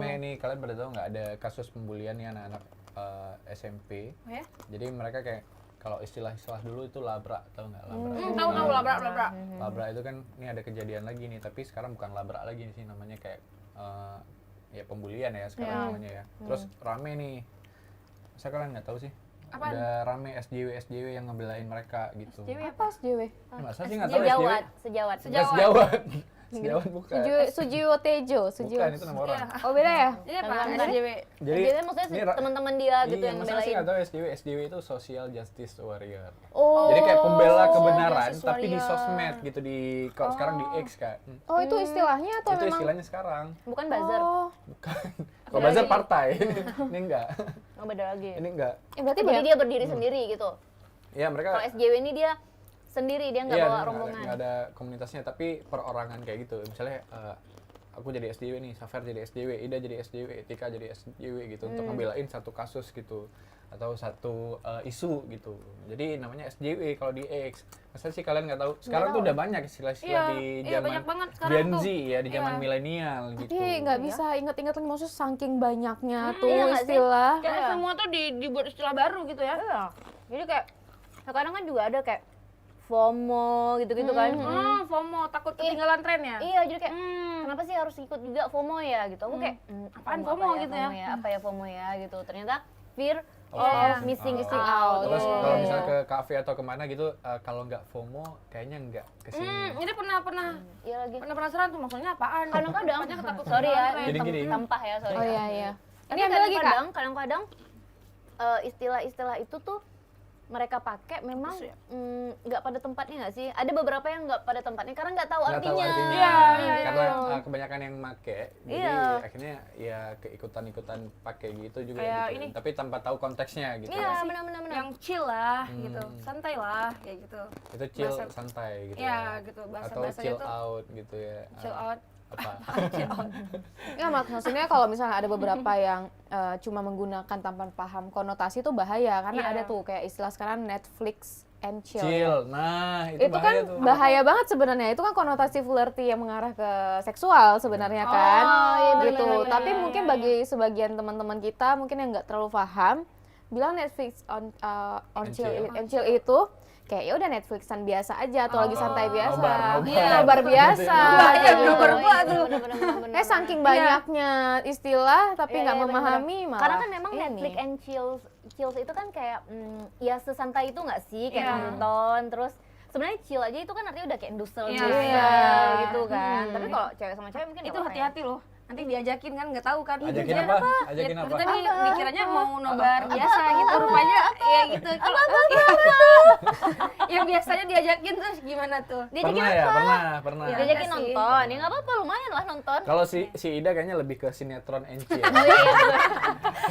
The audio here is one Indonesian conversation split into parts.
rame nih, kalian pada tahu nggak ada kasus pembulian nih anak-anak SMP. Oh ya? Jadi mereka kayak kalau istilah-istilah dulu itu labrak, tahu nggak labrak? Tahu labrak. Labrak itu kan ini ada kejadian lagi nih, tapi sekarang bukan labrak lagi sih, namanya kayak ya pembulian ya sekarang namanya ya. Terus rame nih, masa kalian nggak tahu sih? Apaan? Udah rame SJW yang ngebelain mereka gitu. SJW Apa SJW? Masa sih nggak tahu SJW? Sejawat. Sejawat. Sejawat bukan. Sujiwo Tejo, Sujiwo. Bukan, itu nama orang. Oh beda ya? Jadi apa? Bukan. SJW. Jadi maksudnya ini teman-teman dia gitu yang masa sih ngebelain. nggak tahu SJW itu Social Justice Warrior. Oh. Jadi kayak pembela kebenaran Justice tapi di Warrior. sosmed gitu, di kalau sekarang di X kan. Oh, itu istilahnya atau Itu memang? istilahnya sekarang. Bukan buzzer. Oh. Bukan. Kalau buzzer partai. Ini enggak. Oh, beda lagi. Ini enggak. Berarti Jadi banyak. dia berdiri sendiri gitu. Ya mereka Kalau SJW ini dia sendiri, dia nggak iya, bawa dia rombongan. nggak ada komunitasnya, tapi perorangan kayak gitu. Misalnya aku jadi SJW nih, Safer jadi SJW, Ida jadi SJW, Tika jadi SJW gitu untuk ngebelain satu kasus gitu atau satu isu gitu. Jadi namanya SJW kalau di X. Masa sih kalian nggak tahu? Sekarang tuh udah banyak istilah-istilah di Iya, zaman banyak banget sekarang Gen tuh. Z ya, di zaman Iya. milenial gitu. Tapi nggak bisa inget-inget lagi, maksudnya saking banyaknya tuh iya nggak sih? istilah. Kayak semua tuh dibuat istilah baru gitu ya. Iya. Jadi kayak sekarang kan juga ada kayak FOMO gitu-gitu kan. FOMO, takut ketinggalan tren ya. Iya, jadi kayak kenapa sih harus ikut juga FOMO ya gitu. Aku kayak Apaan FOMO gitu ya? Apa ya FOMO ya gitu. Ternyata fear Oh, of missing out. Terus Oh, kalau iya. misalnya ke kafe atau kemana gitu, kalau nggak FOMO kayaknya nggak kesini. Ini pernah Iya lagi. penasaran tuh maksudnya apaan? Kadang-kadang Makanya ketakutan sorry ya, tren. Gini-gini. sampah ya, sorry. Oh iya iya. Tapi Ini ada lagi Kak. kadang-kadang istilah-istilah itu tuh mereka pakai memang nggak pada tempatnya nggak sih? Ada beberapa yang nggak pada tempatnya karena nggak tahu Nggak tahu artinya. artinya. Iya, Karena kebanyakan yang make, jadi Iya. akhirnya ya keikutan-ikutan pakai gitu juga Kayak gitu. ini. Tapi tanpa tahu konteksnya gitu. Iya, benar-benar. Yang chill lah gitu, santai lah kayak gitu. Itu chill Bahasa- santai gitu Iya, ya. gitu, Atau bahasa-bahasanya chill tuh out gitu ya. chill out. Apa? Ya maksudnya kalau misalnya ada beberapa yang cuma menggunakan tanpa paham konotasi itu bahaya karena Iya. ada tuh kayak istilah sekarang Netflix and chill. Chill. Nah, itu Itu bahaya kan tuh. bahaya banget sebenarnya. Itu kan konotasi flirty yang mengarah ke seksual sebenarnya kan. iya, Gitu. benar, Tapi mungkin bagi sebagian teman-teman kita mungkin yang nggak terlalu paham, bilang Netflix on And chill chill. and chill itu kayak ya udah Netflixan biasa aja atau lagi santai biasa. nobar. Iya, nobar biasa. Iya, gitu. nobar gua tuh. Kayak saking banyaknya istilah tapi Iya, nggak iya, memahami malah. Karena kan memang ini. Netflix and chills itu kan kayak ya sesantai itu nggak sih kayak Iya. nonton terus sebenarnya chill aja itu kan artinya udah kayak industri Iya. gitu kan. Tapi kalau cewek sama cewek mungkin Itu nggak apa-apa ya. hati-hati loh. Nanti diajakin kan nggak tahu kan. Ajakin Iya, apa? Ajakin apa? Kita dikiranya mau nobar biasa gitu, rupanya ya gitu. Kalau yang biasanya diajakin terus gimana tuh? Diajakin Pernah ya, pernah. Iya. Diajakin Enggak sih. nonton, ya nggak apa-apa lumayan lah nonton. Kalau si Ida kayaknya lebih ke sinetron and chill.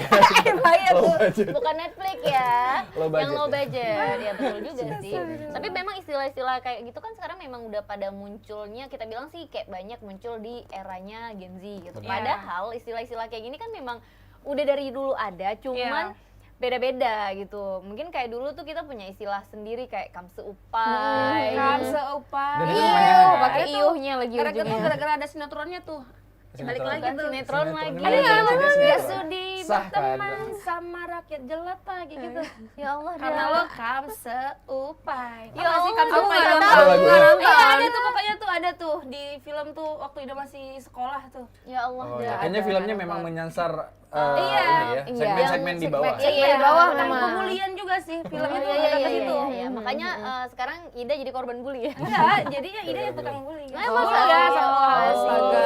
Oh iya, bahaya Low tuh. budget. Bukan Netflix ya. Low budget Yang low ya. budget. Ya betul juga sih. Tapi memang istilah-istilah kayak gitu kan sekarang memang udah pada munculnya, kita bilang sih kayak banyak muncul di eranya Gen Z gitu. Benar. Padahal istilah-istilah kayak gini kan memang udah dari dulu ada, cuman beda-beda gitu. Mungkin kayak dulu tuh kita punya istilah sendiri kayak kamseupai. Kam seupai. Dan itu Iya, kepanjangan, Kak. pakai iuhnya lagi Gara-gara ujungnya. gara-gara ada sinetronnya tuh. Balik lagi Bukan tuh. sinetron lagi. Ada Ada yang nggak sinetron. sudi Sah kan? Teman sama rakyat jelata kayak gitu. Ya Allah, Karena dia. lo kam seupai. Ya Tau nggak sih Allah, kam aku seupai? nggak Nggak tahu. tahu. Ada lagunya? Iya ada tuh pokoknya tuh ada tuh di film tuh waktu Ida masih sekolah tuh. Ya Allah, Oh dia ya, kayaknya ada. filmnya memang menyasar Iya. ini ya, segmen-segmen di bawah. Segmen di bawah dan memang. pemulihan juga sih filmnya tuh Iya, ada iya, ke situ. iya. Makanya sekarang Ida jadi korban bully ya. Enggak, jadinya Ida yang tukang bully. Nah, Oh, masa? iya, sama Astaga.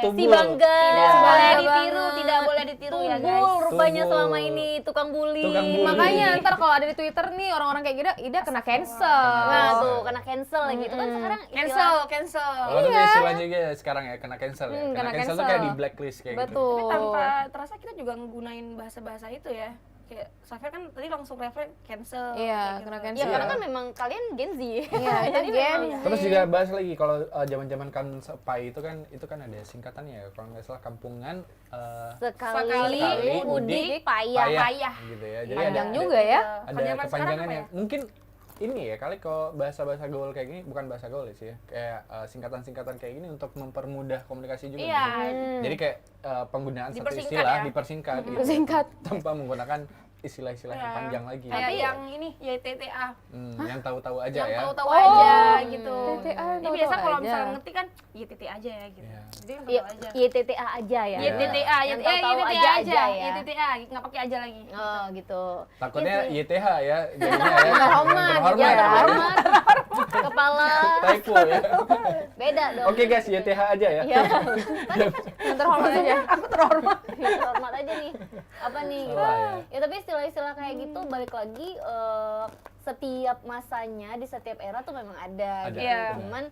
Si Bangga. Tidak boleh Bangga ditiru, banget. tidak boleh ditiru ya guys. Tumbul rupanya Tumbul. selama ini tukang bully. Tukang bully. Makanya ntar kalau ada di Twitter nih orang-orang kayak Ida kena cancel. Nah tuh kena cancel gitu kan sekarang Cancel, istilah. cancel. Oh, itu istilah juga sekarang ya, kena cancel ya. kena Kena cancel tuh cancel. kayak di blacklist kayak gitu. Betul. Tapi tanpa terasa kita juga nggunain bahasa-bahasa itu ya. Kayak Safir kan tadi langsung refleks cancel. Iya, kayak kena gitu. cancel. Ya Iya. karena kan memang kalian Gen Z. Iya, itu Jadi Gen memang- Z. Terus juga bahas lagi kalau zaman-zaman Kamsepai itu kan ada singkatannya ya, kalau nggak salah kampungan Sekali Sekali mudik mudik, payah. payah. gitu ya. Jadi Panjang ada juga ya. ada Kalau zaman sekarang kepanjangannya. apa ya? Mungkin ini ya kali kalau bahasa-bahasa gaul kayak gini bukan bahasa gaul sih ya, kayak singkatan-singkatan kayak gini untuk mempermudah komunikasi juga. Iya. gitu. Jadi kayak penggunaan satu Dipersingkat istilah ya? dipersingkat gitu. Dipersingkat. Tanpa menggunakan istilah-istilah yang Iya. panjang lagi. Kayak Tapi- yang ini YTTA. Yang tahu-tahu aja Yang ya. tahu-tahu Oh, aja gitu. YTTA, Ini biasa tahu-tahu kalau aja. misalnya ngerti kan YTTA aja ya gitu. Iya. Jadi yang Iya, tahu aja. YTTA aja ya. YTTA, Yang YTTA tahu-tahu aja aja ya. YTTA, nggak pakai aja lagi. Oh gitu. Takutnya Iya sih. YTH ya, jadinya ya. Terhormat Terhormat. gitu ya. Hormat, kepala, Typo ya. beda dong. Oke guys, YTH aja ya. Iya. Yang terhormat aja. Hormat aja nih. Apa nih gitu. Salah ya. Ya tapi istilah-istilah kayak gitu balik lagi setiap masanya di setiap era tuh memang ada Ada, gitu. iya. Cuman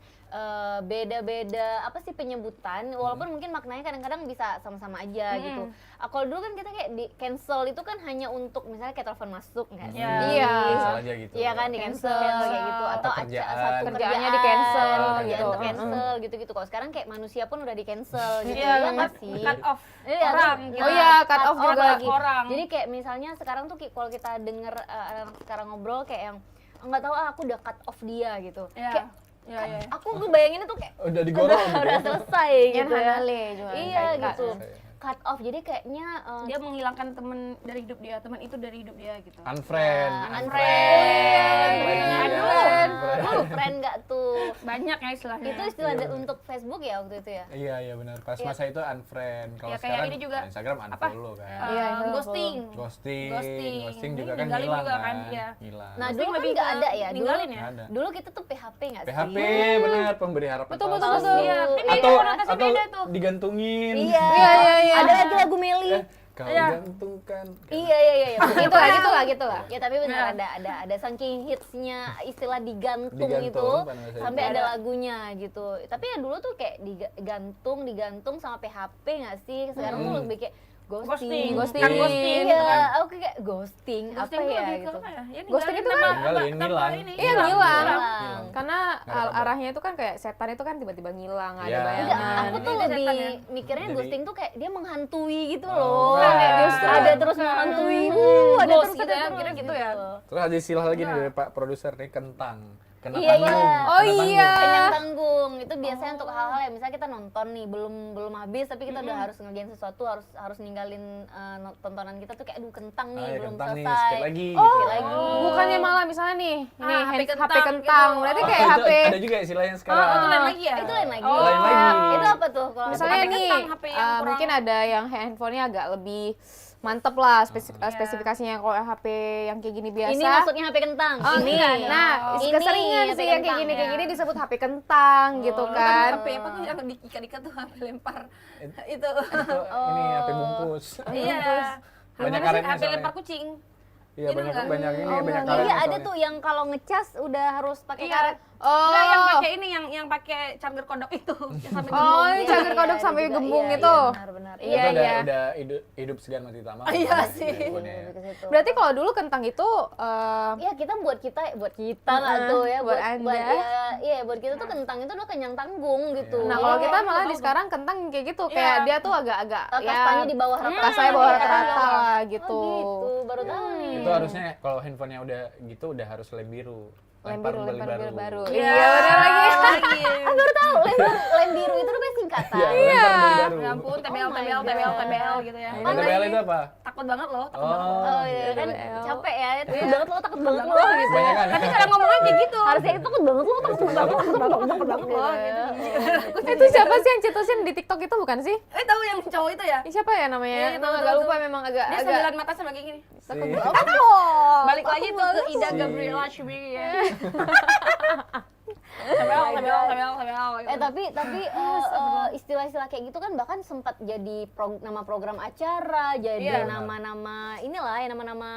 beda-beda apa sih penyebutan walaupun mungkin maknanya kadang-kadang bisa sama-sama aja gitu. Kalau dulu kan kita kayak di cancel itu kan hanya untuk misalnya kayak telepon masuk nggak sih? Iya. Iya. Cancel aja gitu. Iya kan di cancel Cancel. kayak gitu atau Pekerjaan. satu Kerjaannya di cancel kerjaan gitu. tuh cancel gitu-gitu. Kalau sekarang kayak manusia pun udah di cancel gitu Iya, ya nggak cut, sih? cut off Iya, orang. kan? gitu. Oh iya, cut off Orang juga. lagi. Orang. Jadi kayak misalnya sekarang tuh kalau kita denger anak sekarang ngobrol kayak yang nggak tahu aku udah cut off dia gitu. Iya. Kayak Iya, iya. aku ngebayanginnya tuh kayak Udah digorong gitu udah ya. selesai Yang gitu ya. hanale juga. Iya kayak gitu. Selesai. Cut off jadi kayaknya Dia menghilangkan teman dari hidup dia, teman itu dari hidup dia gitu. Unfriend. unfriend. Lagi, Aduh, ya. lu friend nggak tuh? Banyak ya istilahnya. Itu istilah untuk Facebook ya waktu itu ya? Iya iya benar. Pas masa itu unfriend. Kalau Ya, kayak sekarang ini juga. Instagram unfollow kan. Iya, itu Ghosting. Ghosting, Ghosting. ghosting Ini juga kan ninggalin hilang juga kan. kan, iya. Hilang. Nah, Ghosting dulu kan lebih nggak ke ada ya. Dulu, ninggalin ya? Nggak ada. dulu kita tuh PHP nggak sih? PHP benar pemberi harapan Betul, betul, palsu. betul. Iya, kan Atau konotasi atau beda tuh. digantungin. Iya. iya. Ada lagi lagu Meli. Kau Iya. gantungkan. Iya. Gitu lah, gitu lah, gitu lah. Ya tapi benar Iya. ada saking hitsnya istilah digantung, Digantung, itu pada masa sampai itu. ada lagunya gitu. Tapi ya dulu tuh kayak digantung sama PHP nggak sih? Sekarang tuh lebih kayak ghosting. Ghosting. Kan ghosting. Iya, gitu kan. aku kayak ghosting, Ghosting apa tuh ya lebih ke gitu. apa ya? Ya, Ghosting itu ninggalin kan tanpa- ninggalin, tanpa ngilang. ini. Iya, ngilang. Hilang. Karena Nggak ada. arahnya itu kan kayak setan itu kan tiba-tiba ngilang, ada Iya. Enggak, bayangan. aku tuh Ini lebih setan ya? mikirnya Jadi- ghosting tuh kayak dia menghantui gitu Oh, loh. bukan. Kayak Justru ada terus menghantui. Ada Ghost terus gitu ada ya, terus kira gitu ya. Terus ada istilah lagi nih dari Pak produser nih kentang. Kena Iya, tanggung. iya. Oh, kena tanggung. iya. Kenyang tanggung itu biasanya untuk hal-hal yang misalnya kita nonton nih belum habis tapi kita udah harus ngerjain sesuatu harus ninggalin tontonan kita tuh kayak aduh kentang nih Ah, ya, belum kentang nih, selesai. skip lagi Oh, gitu. lagi. bukannya malah misalnya nih, ini HP HP kentang kentang, gitu. berarti Oh, kayak Itu HP. ada juga istilahnya sekarang. Oh, itu lain lagi ya? Itu lain lagi. Oh. Lain lagi. Itu apa tuh kalau Misalnya HP nih, kentang, HP yang kurang- mungkin ada yang handphonenya agak lebih mantep lah spesifikasinya. Kalau HP yang kayak gini biasa. ini maksudnya HP kentang. Oh, ini. iya. Nah, Ini keseringan HP sih yang kayak kentang, gini ya. disebut HP kentang gitu Dulu kan. HP apa tuh yang diikat-ikat tuh HP lempar. Itu. Itu ini HP bungkus. Iya. Banyak Gimana sih karetnya HP soalnya. lempar kucing. Iya Ini banyak enggak. banyak ini Oh, banyak enggak. karetnya. Iya ada soalnya. tuh yang kalau ngecas udah harus pakai Iya. karet. Oh. Enggak, yang pakai ini yang pakai charger kodok itu. Yang sampai Oh, gembung. ini Iya, charger iya, kodok ada sampai juga. gembung Iya, itu. iya, benar-benar. Iya, Itu iya. udah hidup segan mati tamah. Iya sih. handphonenya. Lebih ke situ. Berarti kalau dulu kentang itu Iya kita buat kita nggak tuh ya buat Anda. iya buat kita tuh kentang itu udah kenyang tanggung gitu. Iya. nah, Iya, kalau kita iya. malah di sekarang kentang kayak gitu, kayak Iya. dia tuh agak-agak kastanya di bawah rata. kastanya bawah Iya. rata-rata lah gitu. Oh gitu, baru tahu nih. Itu harusnya kalau handphonenya udah gitu udah harus lem biru. Lem Lempar biru, beli lempar biru baru. Iya, Iya, benar lagi. lagi. Baru tahu lem biru itu rupanya singkatan. Iya, lempar beli baru. Ya ampun, TBL, Oh my TBL, God. TBL, TBL gitu ya. Nah, TBL itu apa? Takut banget loh, takut banget. Oh, Oh iya kan TBL. capek ya, takut banget lo, takut banget lo gitu. kebanyakan. Tapi cara ngomongnya kayak gitu. Harusnya itu takut banget lo, takut banget lo, Takut banget loh gitu. Itu siapa sih yang cetusin di TikTok itu bukan sih? Tahu yang cowok itu ya? Ih, siapa ya namanya? Iya, Emang tahu, agak tahu, lupa, tahu. memang agak Dia sambilan mata sama kayak gini. Si- Balik lagi tuh ke Ida Si- Gabriela Shibiri ya. TBL gitu. tapi istilah-istilah kayak gitu kan bahkan sempat jadi nama program acara, jadi Iya. nama-nama inilah ya nama-nama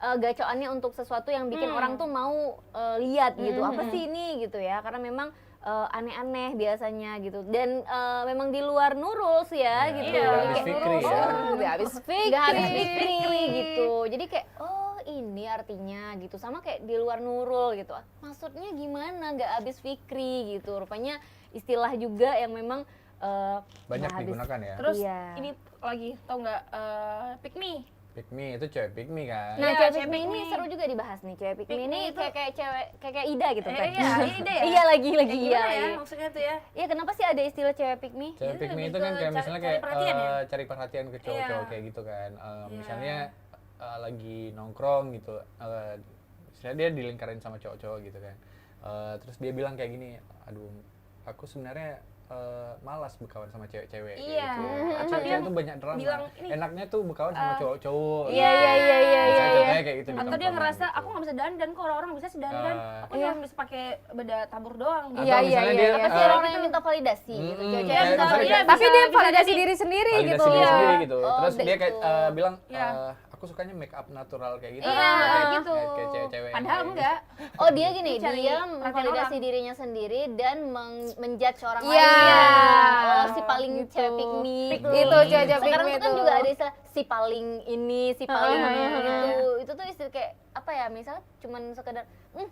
gacoannya untuk sesuatu yang bikin orang tuh mau lihat gitu. Apa sih ini gitu ya? Karena memang aneh-aneh biasanya gitu. Dan memang di luar Nurul sih ya Iya, gitu. iya, Jadi habis kayak Fikri ya. Udah habis fikri. nggak habis fikri gitu. Jadi kayak oh ini artinya gitu. Sama kayak di luar Nurul gitu. Maksudnya gimana nggak habis fikri gitu. Rupanya istilah juga yang memang Banyak nggak habis- digunakan ya. Terus Iya. ini lagi tau nggak pick me Pick me itu cewek pick me kan. Nah, Iya, cewek cewek pick me pick ini me. seru juga dibahas nih. Cewek pick me Pick me ini itu- kayak cewek kayak Ida gitu kan. Iya, ini deh ya. Iya lagi Kayak iya. gimana ya Iya. maksudnya tuh ya? Iya, kenapa sih ada istilah cewek pick me? Cewek Jadi pick me lebih itu kan ke kayak misalnya cari kayak perhatian ya? cari perhatian ke cowok-cowok Iya. kayak gitu kan. Iya. Misalnya lagi nongkrong gitu, misalnya dia dilingkarin sama cowok-cowok gitu kan. Terus dia bilang kayak gini, aduh aku sebenarnya malas berkawan sama cewek-cewek kayak Iya. gitu. Atau Cewek-cewek dia tuh banyak drama. bilang, ini, Enaknya tuh berkawan sama cowok-cowok. Iya iya iya iya Misalnya iya. contohnya kayak gitu di Atau dia tongkrongan ngerasa gitu. aku nggak bisa dandan kok orang-orang bisa sih dandan. Aku Iya. cuma bisa pakai beda tabur doang. Atau Iya, iya, misalnya iya, dia, iya. Apa sih orang yang minta validasi gitu? Cewek-cewek kayak minta misalnya validasi. kayak- Tapi dia bisa validasi jadi diri sendiri validasi gitu. diri Iya. sendiri gitu. Oh, Terus dia kayak gitu. bilang, Iya. aku sukanya make up natural kayak gitu. Iya, kayak gitu. Kayak cewek-cewek. Padahal kayak gitu. enggak. Oh dia gini, Dia cari dia perhatian memvalidasi orang. dirinya sendiri dan menjudge orang Iya. lain. Oh si paling Gitu. cewek pick me. Itu cewek-cewek pick Sekarang me itu kan tuh. juga ada istilah si paling ini, si paling Ah. itu. Itu tuh istilah kayak apa ya? Misalnya cuman sekedar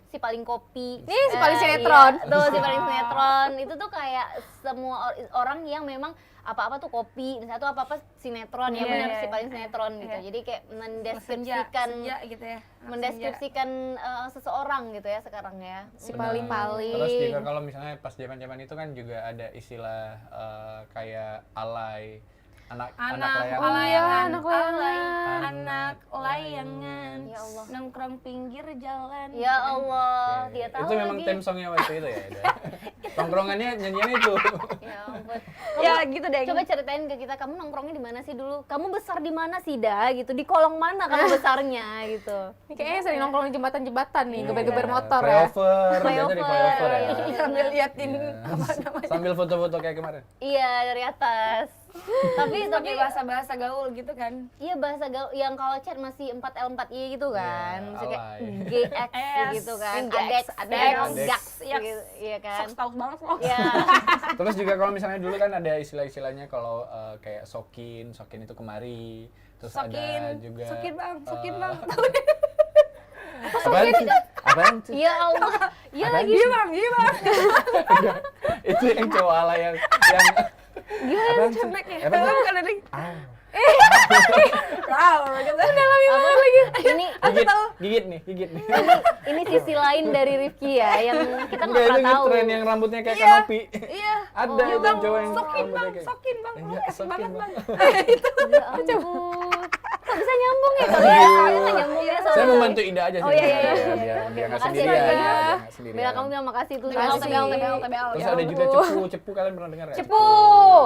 si paling kopi. Nih, si paling sinetron. Iya, tuh si paling sinetron. Itu tuh kayak semua orang yang memang apa-apa tuh kopi, misalnya tuh apa-apa sinetron ya Iya, benar iya, si paling iya. sinetron gitu. Iya. Jadi kayak Senja mendeskripsikan gitu ya. mendeskripsikan seseorang gitu ya sekarang ya. Si Benar. paling-paling. Terus juga kalau misalnya pas zaman-zaman itu kan juga ada istilah kayak alay, anak Anak layangan. Oh iya, layangan, anak layangan. alay, anak layangan, Ya Allah. nongkrong pinggir jalan. Ya Allah, Oke. dia tahu itu memang lagi. theme songnya waktu itu ya. Ida? Tongkrongannya nyanyian itu. Ya ampun. Ya gitu deh. Coba ceritain ke kita, kamu nongkrongnya di mana sih dulu? Kamu besar di mana sih, Da? Gitu. Di kolong mana kamu besarnya gitu? Ini kayaknya sering nongkrong di jembatan-jembatan nih, Iya. geber-geber motor ya. Flyover, biasanya di Flyover, flyover ya. iya. sambil liatin Iya. apa namanya. Sambil foto-foto kayak kemarin. Iya, dari atas. tapi Pakai bahasa-bahasa gaul gitu kan. iya bahasa gaul yang kalau chat masih 4L4Y gitu kan. Iya, Misalnya kayak alay. GX Yes. gitu kan. Adex, Adex, Adex. Gax Yes. gitu. Iya kan? Sok tahu banget loh. Iya. Terus juga kalau misalnya dulu kan ada istilah-istilahnya kalau kayak sokin itu kemari. Terus ada juga Sokin bang, sokin eh, bang. Apaan sih? Apaan sih? Ya Allah. Iya Apaan lagi. sih? Iya bang. Itu yang cowok ala yang apaan sih? Connect ya. Apaan sih? Bukan ada. Ah, Wow, gitu. Apa lagi? Ini gigit nih. ini sisi lain dari Rifki ya yang kita nggak Enggak, itu pernah tahu. tren yang rambutnya kayak kanopi. Iya. Ada Iya itu bang, cowok yang sokin rambutnya bang, kayak- sokin bang. Iya, Asik sokin, banget Bang. bang. Ya ampun. Kok bisa nyambung ya kalau ya? Soalnya nggak nyambung ya Saya soalnya. membantu Ida aja sih. Oh, iya, iya, iya. Biar dia nggak Makasih sendirian. ya. Dia nggak sendirian. Bella kamu bilang makasih tuh. Makasih. TBL. Terus Ya ada juga ampun. cepu kalian pernah dengar nggak? Cepu.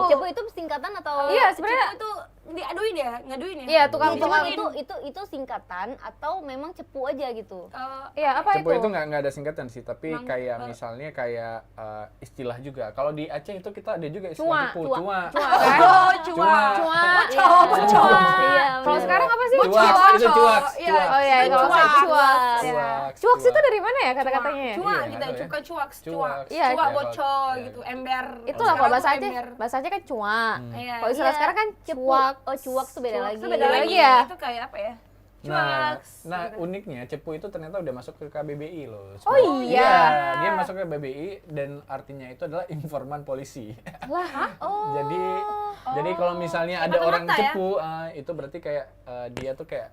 Cepu itu singkatan atau? Iya, sebenarnya Cepu itu diaduin ya, ngaduin ya. Iya, tukang Cuman tukang itu singkatan atau memang cepu aja gitu? Iya, apa Cepu itu nggak ada singkatan sih, tapi Emang, kayak misalnya kayak istilah juga. Kalau di Aceh itu kita ada juga Cua, istilah cepu, cua. cua. Cua kan? Oh, cua. Cua. Cua. Iya. Kalau sekarang apa sih? Cuak, itu cuak. Iya. Oh iya, kalau Cuak. saya cuak. Cuak. Cuak itu dari mana ya kata-katanya ya? Cua Iya, kita nggak tahu ya. bukan cuak, Cuak. cuak. Iya, Cuak iya. bocor Iya. gitu, ember. Itulah kalau bahasa Sekarang tuh Aceh, ember. bahasa Aceh kan cuak. Iya. Kalau istilah Iya, sekarang kan cepu. cuak. Oh, cuak tuh beda Cuak lagi. itu beda Beda lagi lagi ya? Itu kayak apa ya? Nah, Cuak. uniknya cepu itu ternyata udah masuk ke KBBI loh. Oh iya. Dia masuk ke KBBI dan artinya itu adalah informan polisi. Lah, Oh. Jadi kalau misalnya ada Mata-mata orang ya? cepu, itu berarti kayak dia tuh kayak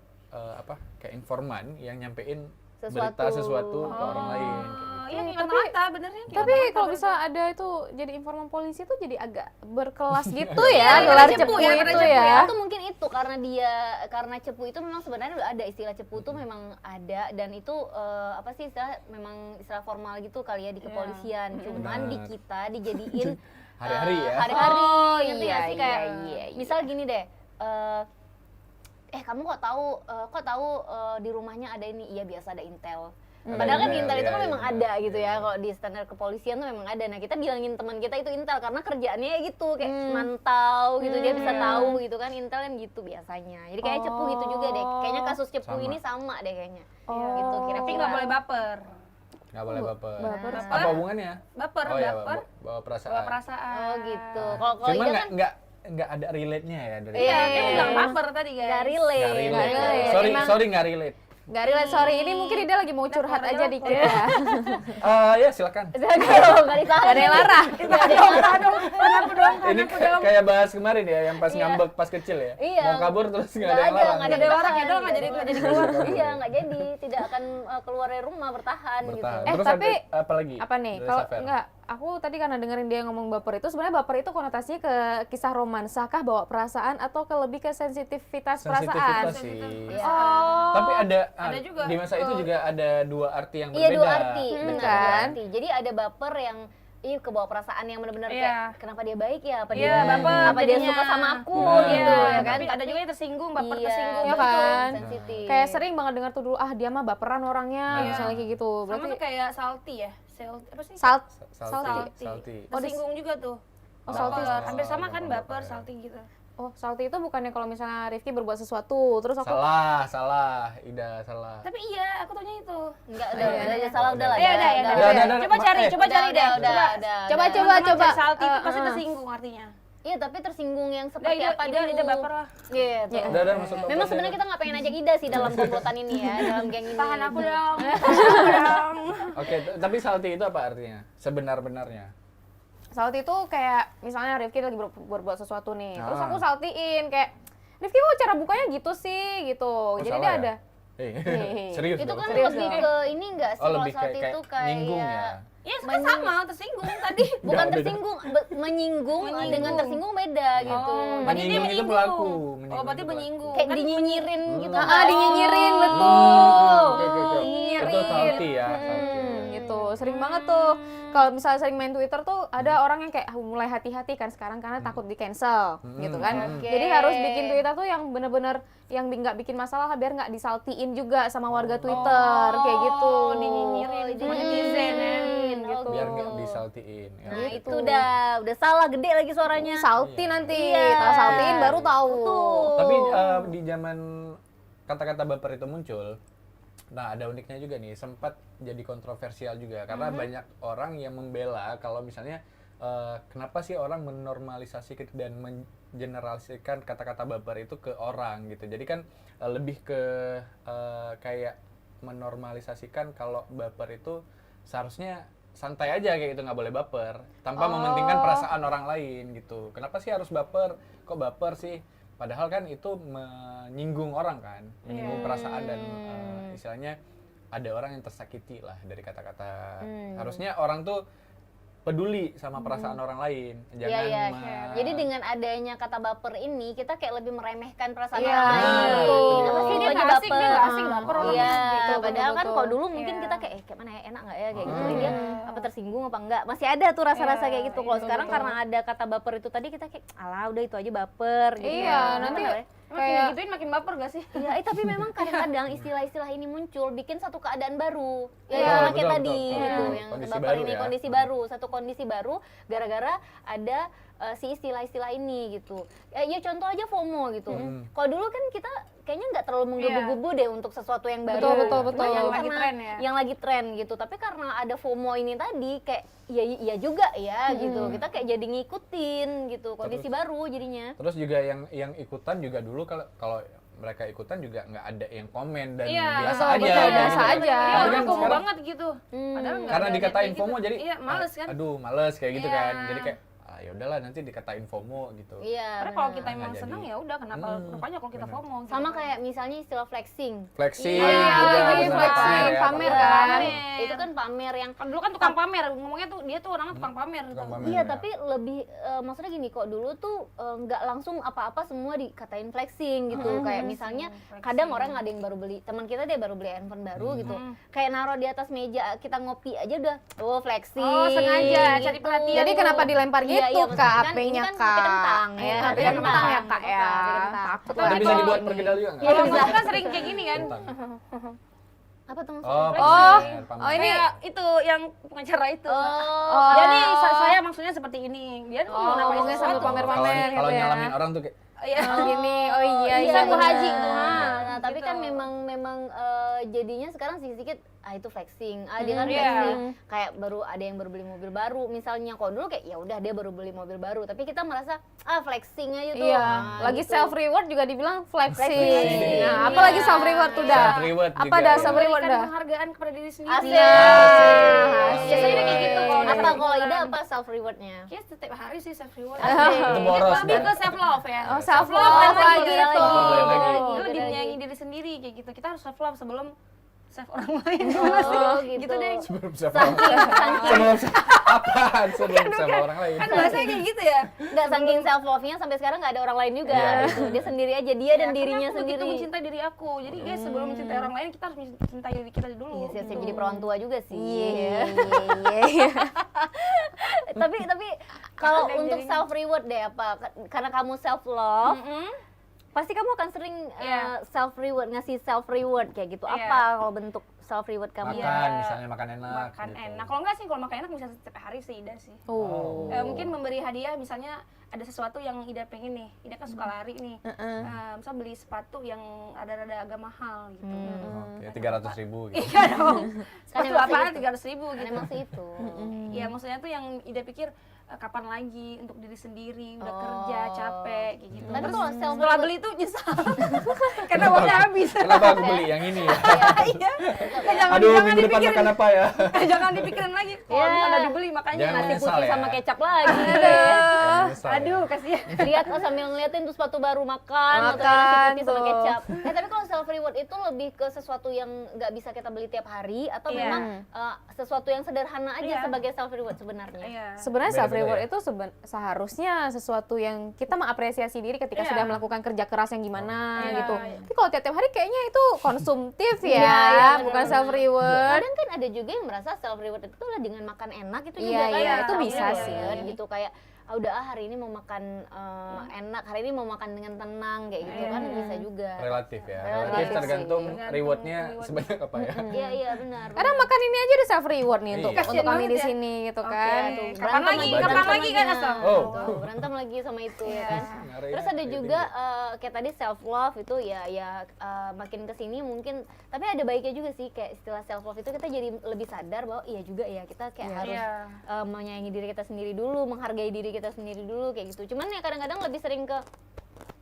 kayak informan yang nyampein berita sesuatu ke orang lain. kayak gitu. Oh, iya, Tapi- mata benernya. kayak tapi mata-mata, kalau bener. bisa ada itu jadi informan polisi tuh jadi agak berkelas gitu Iya, ya, gelar cepu cepu ya, itu gelar cepu ya. Atau mungkin itu karena cepu itu memang sebenarnya udah ada istilah cepu itu memang ada dan itu apa sih istilah memang istilah formal gitu kali ya di kepolisian. Cuman di Benar. kita dijadiin Hari-hari ya. Hari-hari Oh, ngerti iya, nggak sih kayak iya. misal gini deh. Kamu kok tahu di rumahnya ada ini? Iya biasa ada intel. Ada Padahal kan intel, intel itu iya, kan memang iya, ada gitu iya. ya, kalau di standar kepolisian tuh memang ada. Nah kita bilangin teman kita itu intel karena kerjaannya ya gitu kayak mantau gitu, dia bisa tahu gitu kan, intel kan gitu biasanya. Jadi kayak cepu gitu juga deh, kayaknya kasus cepu Sama. ini sama deh kayaknya. Oh. Gitu Tapi kira-kira. nggak boleh baper. Nggak boleh baper. Baper. Apa hubungannya? Baper, Oh iya, baper. bawa perasaan. Bawa perasaan. Oh gitu. Kalau Cuma Ida kan nggak ada relate-nya ya dari Iya, Iya, dia iya. bilang baper tadi guys. nggak relate. Nggak relate. relate. Sorry, Emang- sorry nggak relate. Nggak relate, sorry. Ini mungkin dia lagi mau curhat aja dikit ya. Ya silakan. Nggak ditahan. Gak ada yang larang. Ini kayak bahas kemarin ya, yang pas ngambek pas kecil ya. Iya. Mau kabur terus nggak ada Nggak yang larang. nggak ada larang ya, bertahan, nggak jadi gitu. keluar. Iya, nggak jadi, tidak akan keluar dari rumah, bertahan gitu. Bertahan. Eh, Terus tapi ada apa lagi? Apa nih? dari Kalau Safer? enggak, aku tadi karena dengerin dia ngomong baper itu, sebenarnya baper itu konotasinya ke kisah romansa kah, bawa perasaan, atau lebih ke sensitivitas perasaan? Sensitivitas sih. Iya. Oh. Tapi ada juga. di masa itu juga ada dua arti yang Iya, berbeda. dua arti, benar, dua kan? arti. Jadi ada baper yang kebawa perasaan yang benar-benar Iya. kayak kenapa dia baik ya, apa Iya, dia baper apa dia jadinya. suka sama aku Nah. gitu Iya, ya kan. tapi ada juga yang tersinggung, baper Iya, tersinggung Iya gitu. kan? Sensitif. Kayak sering banget dengar tuh dulu, dia mah baperan orangnya, Nah. misalnya kayak gitu. Sama Berarti tuh kayak salty ya. Apa sih? Salty. Tersinggung juga tuh. Oh, salty. Baper. Hampir sama kan Baper, baper, ya. salty gitu. Oh, salty itu bukannya kalau misalnya Rifki berbuat sesuatu, terus aku Salah, Ida salah. Tapi iya, aku taunya itu. Enggak, Iya, udah salah udah lah. Iya, udah. Coba cari Udah, deh. udah. Coba, Teman-teman coba. cari salty itu pasti Eh, tersinggung artinya. Iya, tapi tersinggung yang Udah, seperti apa dulu? Ida baper lah. Gitu. Iya. Udah masuk Memang topik sebenarnya ya. kita nggak pengen ajak Ida sih dalam komplotan ini ya, dalam geng ini. Tahan aku dong. Oke, tapi salty itu apa artinya? Sebenar-benarnya. salty itu kayak misalnya Rifki lagi berbuat sesuatu nih, terus Ah. aku saltyin kayak Rifki kok cara bukanya gitu sih gitu. Jadi salah dia ya? ada Hei, serius Itu dong. kan Serius lebih dong. ke ini enggak sih Oh, kalau lebih saat kayak itu kayak nyinggung ya. Iya, kan sama tersinggung tadi. bukan Nggak, beda. tersinggung, menyinggung dengan tersinggung beda gitu. Berarti dia Menyinggung itu menyinggung. pelaku, Oh, berarti itu pelaku. menyinggung. Kayak Kan dinyinyirin gitu. dinyinyirin betul. Oke. Itu salty ya, Gitu sering banget tuh kalau misalnya sering main Twitter tuh ada orang yang kayak mulai hati-hati kan sekarang karena takut di cancel gitu kan. Oke. Jadi harus bikin Twitter tuh yang bener-bener yang nggak bikin masalah biar nggak disaltiin juga sama warga Twitter kayak gitu. dinyinyirin Oh, sama netizen ya. gitu. Biar nggak disaltiin. Ya. Nah, itu udah salah gede lagi suaranya. Salty nanti, Iya. kita saltiin baru tahu. Tapi di zaman kata-kata baper itu muncul, nah ada uniknya juga nih, sempat jadi kontroversial juga karena banyak orang yang membela kalau misalnya kenapa sih orang menormalisasi dan mengeneralisasikan kata-kata baper itu ke orang gitu. Jadi kan lebih ke kayak menormalisasikan kalau baper itu seharusnya santai aja kayak gitu, nggak boleh baper tanpa mementingkan perasaan orang lain gitu. Kenapa sih harus baper? Kok baper sih? Padahal kan itu menyinggung orang kan, menyinggung perasaan dan istilahnya ada orang yang tersakiti lah dari kata-kata. Harusnya orang tuh peduli sama perasaan orang lain, jangan Iya. Jadi dengan adanya kata baper ini kita kayak lebih meremehkan perasaan Iya, orang lain. betul. Apa sih dia Dia aja nggak asik, baper? dia nggak asik baper orang Iya, gitu, padahal kan betul. kalau dulu mungkin Iya. kita kayak kayak mana ya, enak nggak ya kayak gitu. Dia apa tersinggung apa enggak? Masih ada tuh rasa-rasa kayak gitu. Kalau sekarang karena ada kata baper itu tadi kita kayak alah udah itu aja baper gitu. Iya, ya. nanti Bener ya? kayak gituin makin baper gak sih? Iya, tapi memang kadang-kadang istilah-istilah ini muncul bikin satu keadaan baru. Ya, Iya, sama kayak betul, tadi betul. gitu, Hmm. yang Kondisi baper baru ini ya. kondisi baru, satu kondisi baru gara-gara ada si istilah-istilah ini gitu. Ya contoh aja FOMO gitu. Kalau dulu kan kita kayaknya nggak terlalu menggebu-gebu deh untuk sesuatu yang baru. Betul. Cuma Yang kan lagi karena tren ya. Yang lagi tren gitu. Tapi karena ada FOMO ini tadi kayak iya juga ya gitu. Kita kayak jadi ngikutin gitu. Kondisi baru jadinya. Terus juga yang ikutan juga dulu kalau mereka ikutan juga nggak ada yang komen dan biasa betul, aja. betul, kayak biasa gitu. aja. Iya, Tapi orang kan FOMO sekarang banget gitu. Padahal nggak karena ada dikatain niat kayak FOMO gitu. jadi iya, males kan. aduh males kayak gitu Iya. kan. Jadi kayak ya udahlah nanti dikatain FOMO gitu. Iya. Karena kalau benar. kita emang Nggak senang jadi. ya udah kenapa rupanya kalau kita FOMO gitu. Sama kayak misalnya istilah flexing. Flexing Iya, juga lagi bener, flexing, ya, pamer pamer. kan. Pamer. Itu kan pamer yang Kan dulu kan tukang pamer, ngomongnya tuh dia tuh orangnya tukang pamer. Tukang tuh. pamer. iya, ya. tapi lebih maksudnya gini kok dulu tuh nggak langsung apa-apa semua dikatain flexing gitu. Kayak misalnya kadang orang ada yang baru beli, teman kita dia baru beli handphone baru gitu. Kayak naruh di atas meja kita ngopi aja udah flexing. Oh, sengaja cari perhatian. Jadi kenapa dilempar Iya, gitu maksudnya Kak kan ini HP-nya kan Kak? HP kentang ya. HP kentang ya Kak ya. HP kentang. Takut Itu lah bisa kalau dibuat ini. perkedel juga nggak? Kalau aku kan sering kayak gini kan. Tentang. Apa tuh Oh, maksudnya? pamer, pamer. Oh, ini Kayak itu yang pengacara itu. Oh. Jadi saya maksudnya seperti ini. Dia tuh mau namain ngomongnya sambil sesuatu. pamer-pamer. Kalau gitu ya. nyalamin orang tuh kayak Iya. Oh gini, oh iya Bisa iya. Bu Haji benar. tuh. Nah, tapi gitu. kan memang jadinya sekarang sedikit itu flexing, dia kan Iya. flexing kayak baru ada yang baru beli mobil baru misalnya. Kalau dulu kayak ya udah dia baru beli mobil baru, tapi kita merasa flexing aja tuh. Iya, Nah, lagi gitu. self reward juga dibilang flexing. Flexing. Nah, apalagi Iya. self reward tuh dah. Self-reward Apa juga dah ya. self reward Memberikan dah? penghargaan kepada diri sendiri. Asik. Asik. Biasanya kayak gitu kalau Apa dari kalau bulan. Ida apa self rewardnya? Kayak setiap hari sih self reward. Asik. Itu boros, Lebih kan? ke self love ya. Oh, self Self-love love lagi lagi gitu. tuh. Self-love lagi. Lu Beda lebih lagi. menyayangi diri sendiri kayak gitu. Kita harus self love sebelum self orang lain. Oh, gitu. Gitu deh. Sebelum sama Saking apaan sebelum sama orang lain. Kan bahasanya kayak gitu ya. nggak saking self love-nya sampai sekarang nggak ada orang lain juga. Iya. Gitu. Dia sendiri aja, dia dan Ya, dirinya karena aku begitu sendiri. mencintai diri aku. Jadi guys, sebelum mencintai orang lain kita harus mencintai diri kita dulu. Iya, siap-siap jadi perawan tua juga sih. Iya, iya. tapi kalau Ada yang untuk jadi- self reward deh apa? Karena kamu self love, Mm-mm. pasti kamu akan sering Iya. self reward, ngasih self reward kayak gitu. Iya. Apa kalau bentuk self reward kamu? Makan, misalnya makan enak. Makan gitu. enak. Kalau enggak sih, kalau makan enak bisa setiap hari sih Ida sih. Oh. Mungkin memberi hadiah, misalnya ada sesuatu yang Ida pengen nih. Ida kan suka lari nih. Misal beli sepatu yang ada agak mahal gitu. Oke, 300.000 gitu. Iya dong. Sepatu emang apaan segitu. 300.000 Kan gitu. emang sih itu. Iya, maksudnya tuh yang Ida pikir kapan lagi untuk diri sendiri, udah Oh. kerja capek kayak gitu. Tapi Terus kalau self setelah reward- beli tuh nyesal karena uangnya habis. Kenapa aku beli yang ini ya? Iya. Jangan Aduh, jangan minggu depan dipikirin. makan apa ya? Jangan dipikirin lagi. Kalau Iya. udah dibeli makanya Jangan nasi menyesal Putih ya. sama kecap lagi. Jangan menyesal ya. Aduh, kasihan. Lihat sambil ngeliatin tuh sepatu baru makan atau Makan nasi putih sama tuh. kecap. Tapi kalau self reward itu lebih ke sesuatu yang nggak bisa kita beli tiap hari atau Iya. memang sesuatu yang sederhana aja Iya. sebagai self reward sebenarnya. Iya. Sebenarnya Beda-beda self reward ya? itu seharusnya sesuatu yang kita mengapresiasi diri ketika Iya. sudah melakukan kerja keras yang gimana Iya, gitu. iya. Tapi kalau tiap-tiap hari kayaknya itu konsumtif ya, Iya, iya, bukan benar-benar. self reward. Kadang kan ada juga yang merasa self reward itu lah dengan makan enak itu Iya, juga kan iya, itu self bisa reward sih. gitu kayak udah hari ini mau makan enak, hari ini mau makan dengan tenang kayak gitu kan bisa juga. Relatif ya. Relatif Relatif sih. tergantung Tergantung rewardnya reward. sebanyak apa ya. Iya iya benar. Kadang makan ini aja udah self reward nih untuk Iya. Kasian kami banget di ya. sini gitu Oke. kan. Tuh, Kapan berantem lagi? lagi, Kapan berantem lagi kan laginya. asal? Oh. Tuh, berantem lagi sama itu ya Iya. kan. Ngarahin Terus ada kayak juga gitu. kayak tadi self love itu makin kesini mungkin, tapi ada baiknya juga sih kayak istilah self love itu kita jadi lebih sadar bahwa iya juga ya kita kayak Iya. harus Iya. menyayangi diri kita sendiri dulu, menghargai diri kita sendiri dulu kayak gitu. Cuman ya kadang-kadang lebih sering ke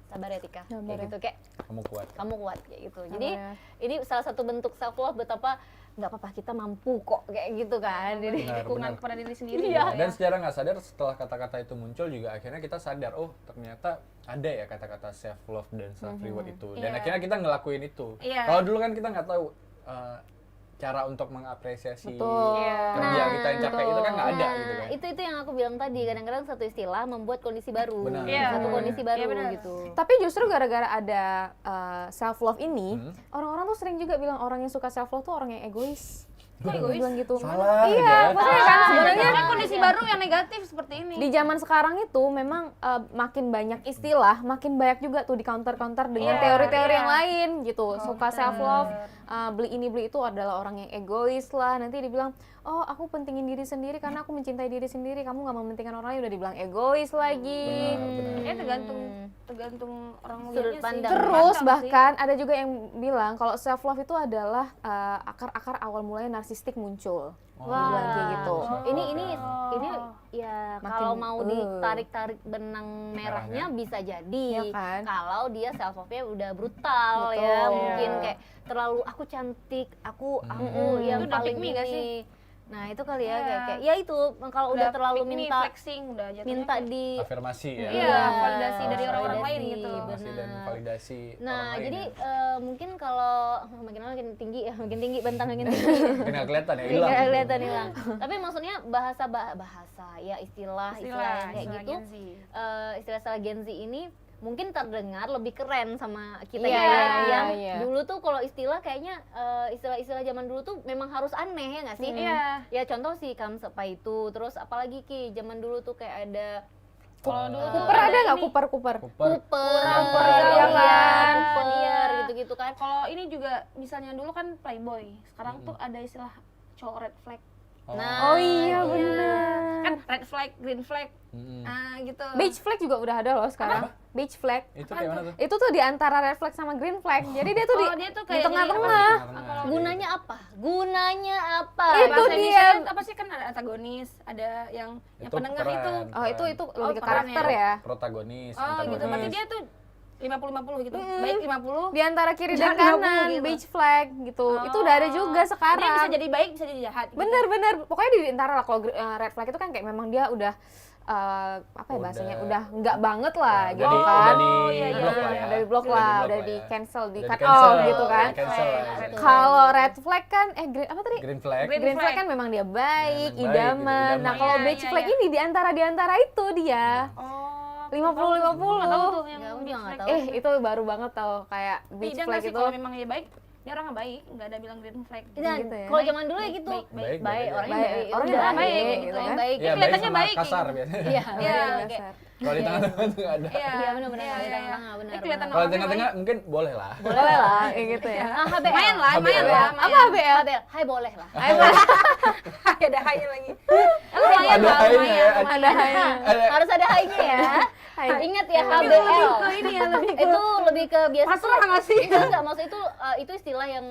sabar ya Tika, Sabar kayak ya. gitu kayak Kamu kuat. kamu kuat kayak gitu. Jadi ya. ini salah satu bentuk self love betapa nggak apa-apa kita mampu kok kayak gitu kan. Jadi Benar, Dukungan benar. kepada diri sendiri. Iya. gitu ya. Dan secara nggak sadar setelah kata-kata itu muncul juga akhirnya kita sadar, oh ternyata ada ya kata-kata self love dan self reward itu. Dan Iya. akhirnya kita ngelakuin itu. Iya. Kalau dulu kan kita nggak tahu cara untuk mengapresiasi Betul. Iya. kerja kita yang capek itu kan nggak ada gitu kan. itu yang aku bilang tadi, kadang-kadang satu istilah membuat kondisi baru. Benar. Iya. Satu kondisi baru Iya, benar. gitu. Tapi justru gara-gara ada self love ini, Hmm. orang-orang tuh sering juga bilang orang yang suka self love tuh orang yang egois. Kok egois? Bilang gitu. Salah Iya, ya. maksudnya kan sebenarnya Sebenarnya kondisi baru yang negatif seperti ini. di zaman sekarang itu memang makin banyak istilah, makin banyak juga tuh di counter-counter dengan Iya, teori-teori iya. yang lain gitu. Suka Counter. self love, beli ini beli itu adalah orang yang egois lah. Nanti dibilang, "Oh, aku pentingin diri sendiri karena aku mencintai diri sendiri. Kamu nggak mementingkan orang lain." Udah dibilang egois lagi. Benar. Tergantung orang Sudut melihatnya sih. pandang. Terus Pandang bahkan ada juga yang bilang kalau self love itu adalah akar-akar awal mulanya narsistik muncul. Wah. Dibilang kayak gitu. Ini ya Makin, kalau mau ditarik-tarik benang merahnya Merahnya. bisa jadi. Iya kan? Kalau dia self love-nya udah brutal Betul. ya, Iya. mungkin kayak terlalu aku cantik, aku yang Itu udah paling pick me nggak ini. sih? Nah, itu kali ya Iya. kayak ya itu kalau udah terlalu pick me, minta flexing udah jatuhnya minta kayak- di Afirmasi ya. Iya, validasi dari orang-orang lain validasi, gitu. Afirmasi dan benar. validasi orang Nah, lain jadi ya. mungkin kalau makin lama makin tinggi ya, makin tinggi bentang makin tinggi. Mungkin nggak kelihatan ya, hilang. Nggak kelihatan hilang. Tapi maksudnya bahasa ya istilah yang kayak istilah gitu, Gen Z. istilah Gen Z ini mungkin terdengar lebih keren sama kita Iya, yang iya. dulu tuh kalau istilah kayaknya istilah-istilah zaman dulu tuh memang harus aneh ya nggak sih? Iya. Ya contoh sih Kamsepa itu, terus apalagi Ki zaman dulu tuh kayak ada Kalau dulu Kuper ada nggak ini- kuper? Kuper. Cooper, iya kan? Cooper gitu-gitu kan. Kalau ini juga misalnya dulu kan Playboy. Sekarang tuh ada istilah cowok red flag. Nah, Oh iya iya. benar. Kan red flag flag, green flag, gitu. Beige flag juga udah ada loh sekarang. Beige flag. Itu kayak mana tuh? Itu tuh di antara red flag sama green flag. Jadi dia tuh dia tuh di kayak tengah-tengah. Gunanya apa? Gunanya apa? Itu Bahasa dia. Indonesia apa sih, kan ada antagonis, ada yang Itu penengah peran. itu. Oh, itu lebih ke peran karakter ya. ya. Protagonis, Oh, gitu. antagonis. Berarti dia tuh 50-50 gitu. Baik 50. Di antara kiri dan Jahat 50 kanan, gitu. beige flag gitu. Itu udah ada juga Dia sekarang. bisa jadi baik, bisa jadi jahat. Gitu. Bener. Pokoknya di antara lah, kalau red flag itu kan kayak memang dia udah apa ya bahasanya, udah nggak banget lah gitu udah kan. di blok lah ya. Udah di blok Udah lah, di udah blok di lah ya. cancel, di Udah cut di-cancel, off gitu kan. udah di-cancel lah ya. Kalau red flag kan apa tadi? Green flag. Green flag kan memang dia baik, Memang baik, idaman. gitu, Nah, idaman. kalau Iya, beige iya, flag iya. ini di antara itu dia. Oh. 50-50. Nggak tahu tuh yang Nggak, green dia nggak flag. tahu. Itu baru banget tau kayak beige Tidak flag nggak sih, itu. kalau memang dia baik, dia orangnya baik, nggak ada bilang green flag. Dan gitu ya. kalau zaman dulu ya gitu, Baik, baik, baik, orangnya baik. baik, Orangnya udah, baik, gitu, gitu yang kan. baik. Iya, baik kelihatannya sama baik, kasar gitu. biasanya. Iya, Iya. Dasar. Kalau di tengah-tengah tuh nggak ada. Iya, benar-benar, Iya, di iya. tengah-tengah, benar. Kelihatan benar. Kalau di orangnya tengah-tengah mungkin boleh lah. Boleh lah, kayak gitu ya. Ah, HBL. Main lah, HBL. main lah. Apa HBL? HBL, hai boleh lah. Ada hai lagi. Ada hai-nya ya. Ada hai. Harus ada hai-nya ya. Hai. Ingat ya, Lebih HBL. ke ini ya, lebih ke Itu lebih ke biasa pasrah nggak sih? Enggak, maksud itu istilah yang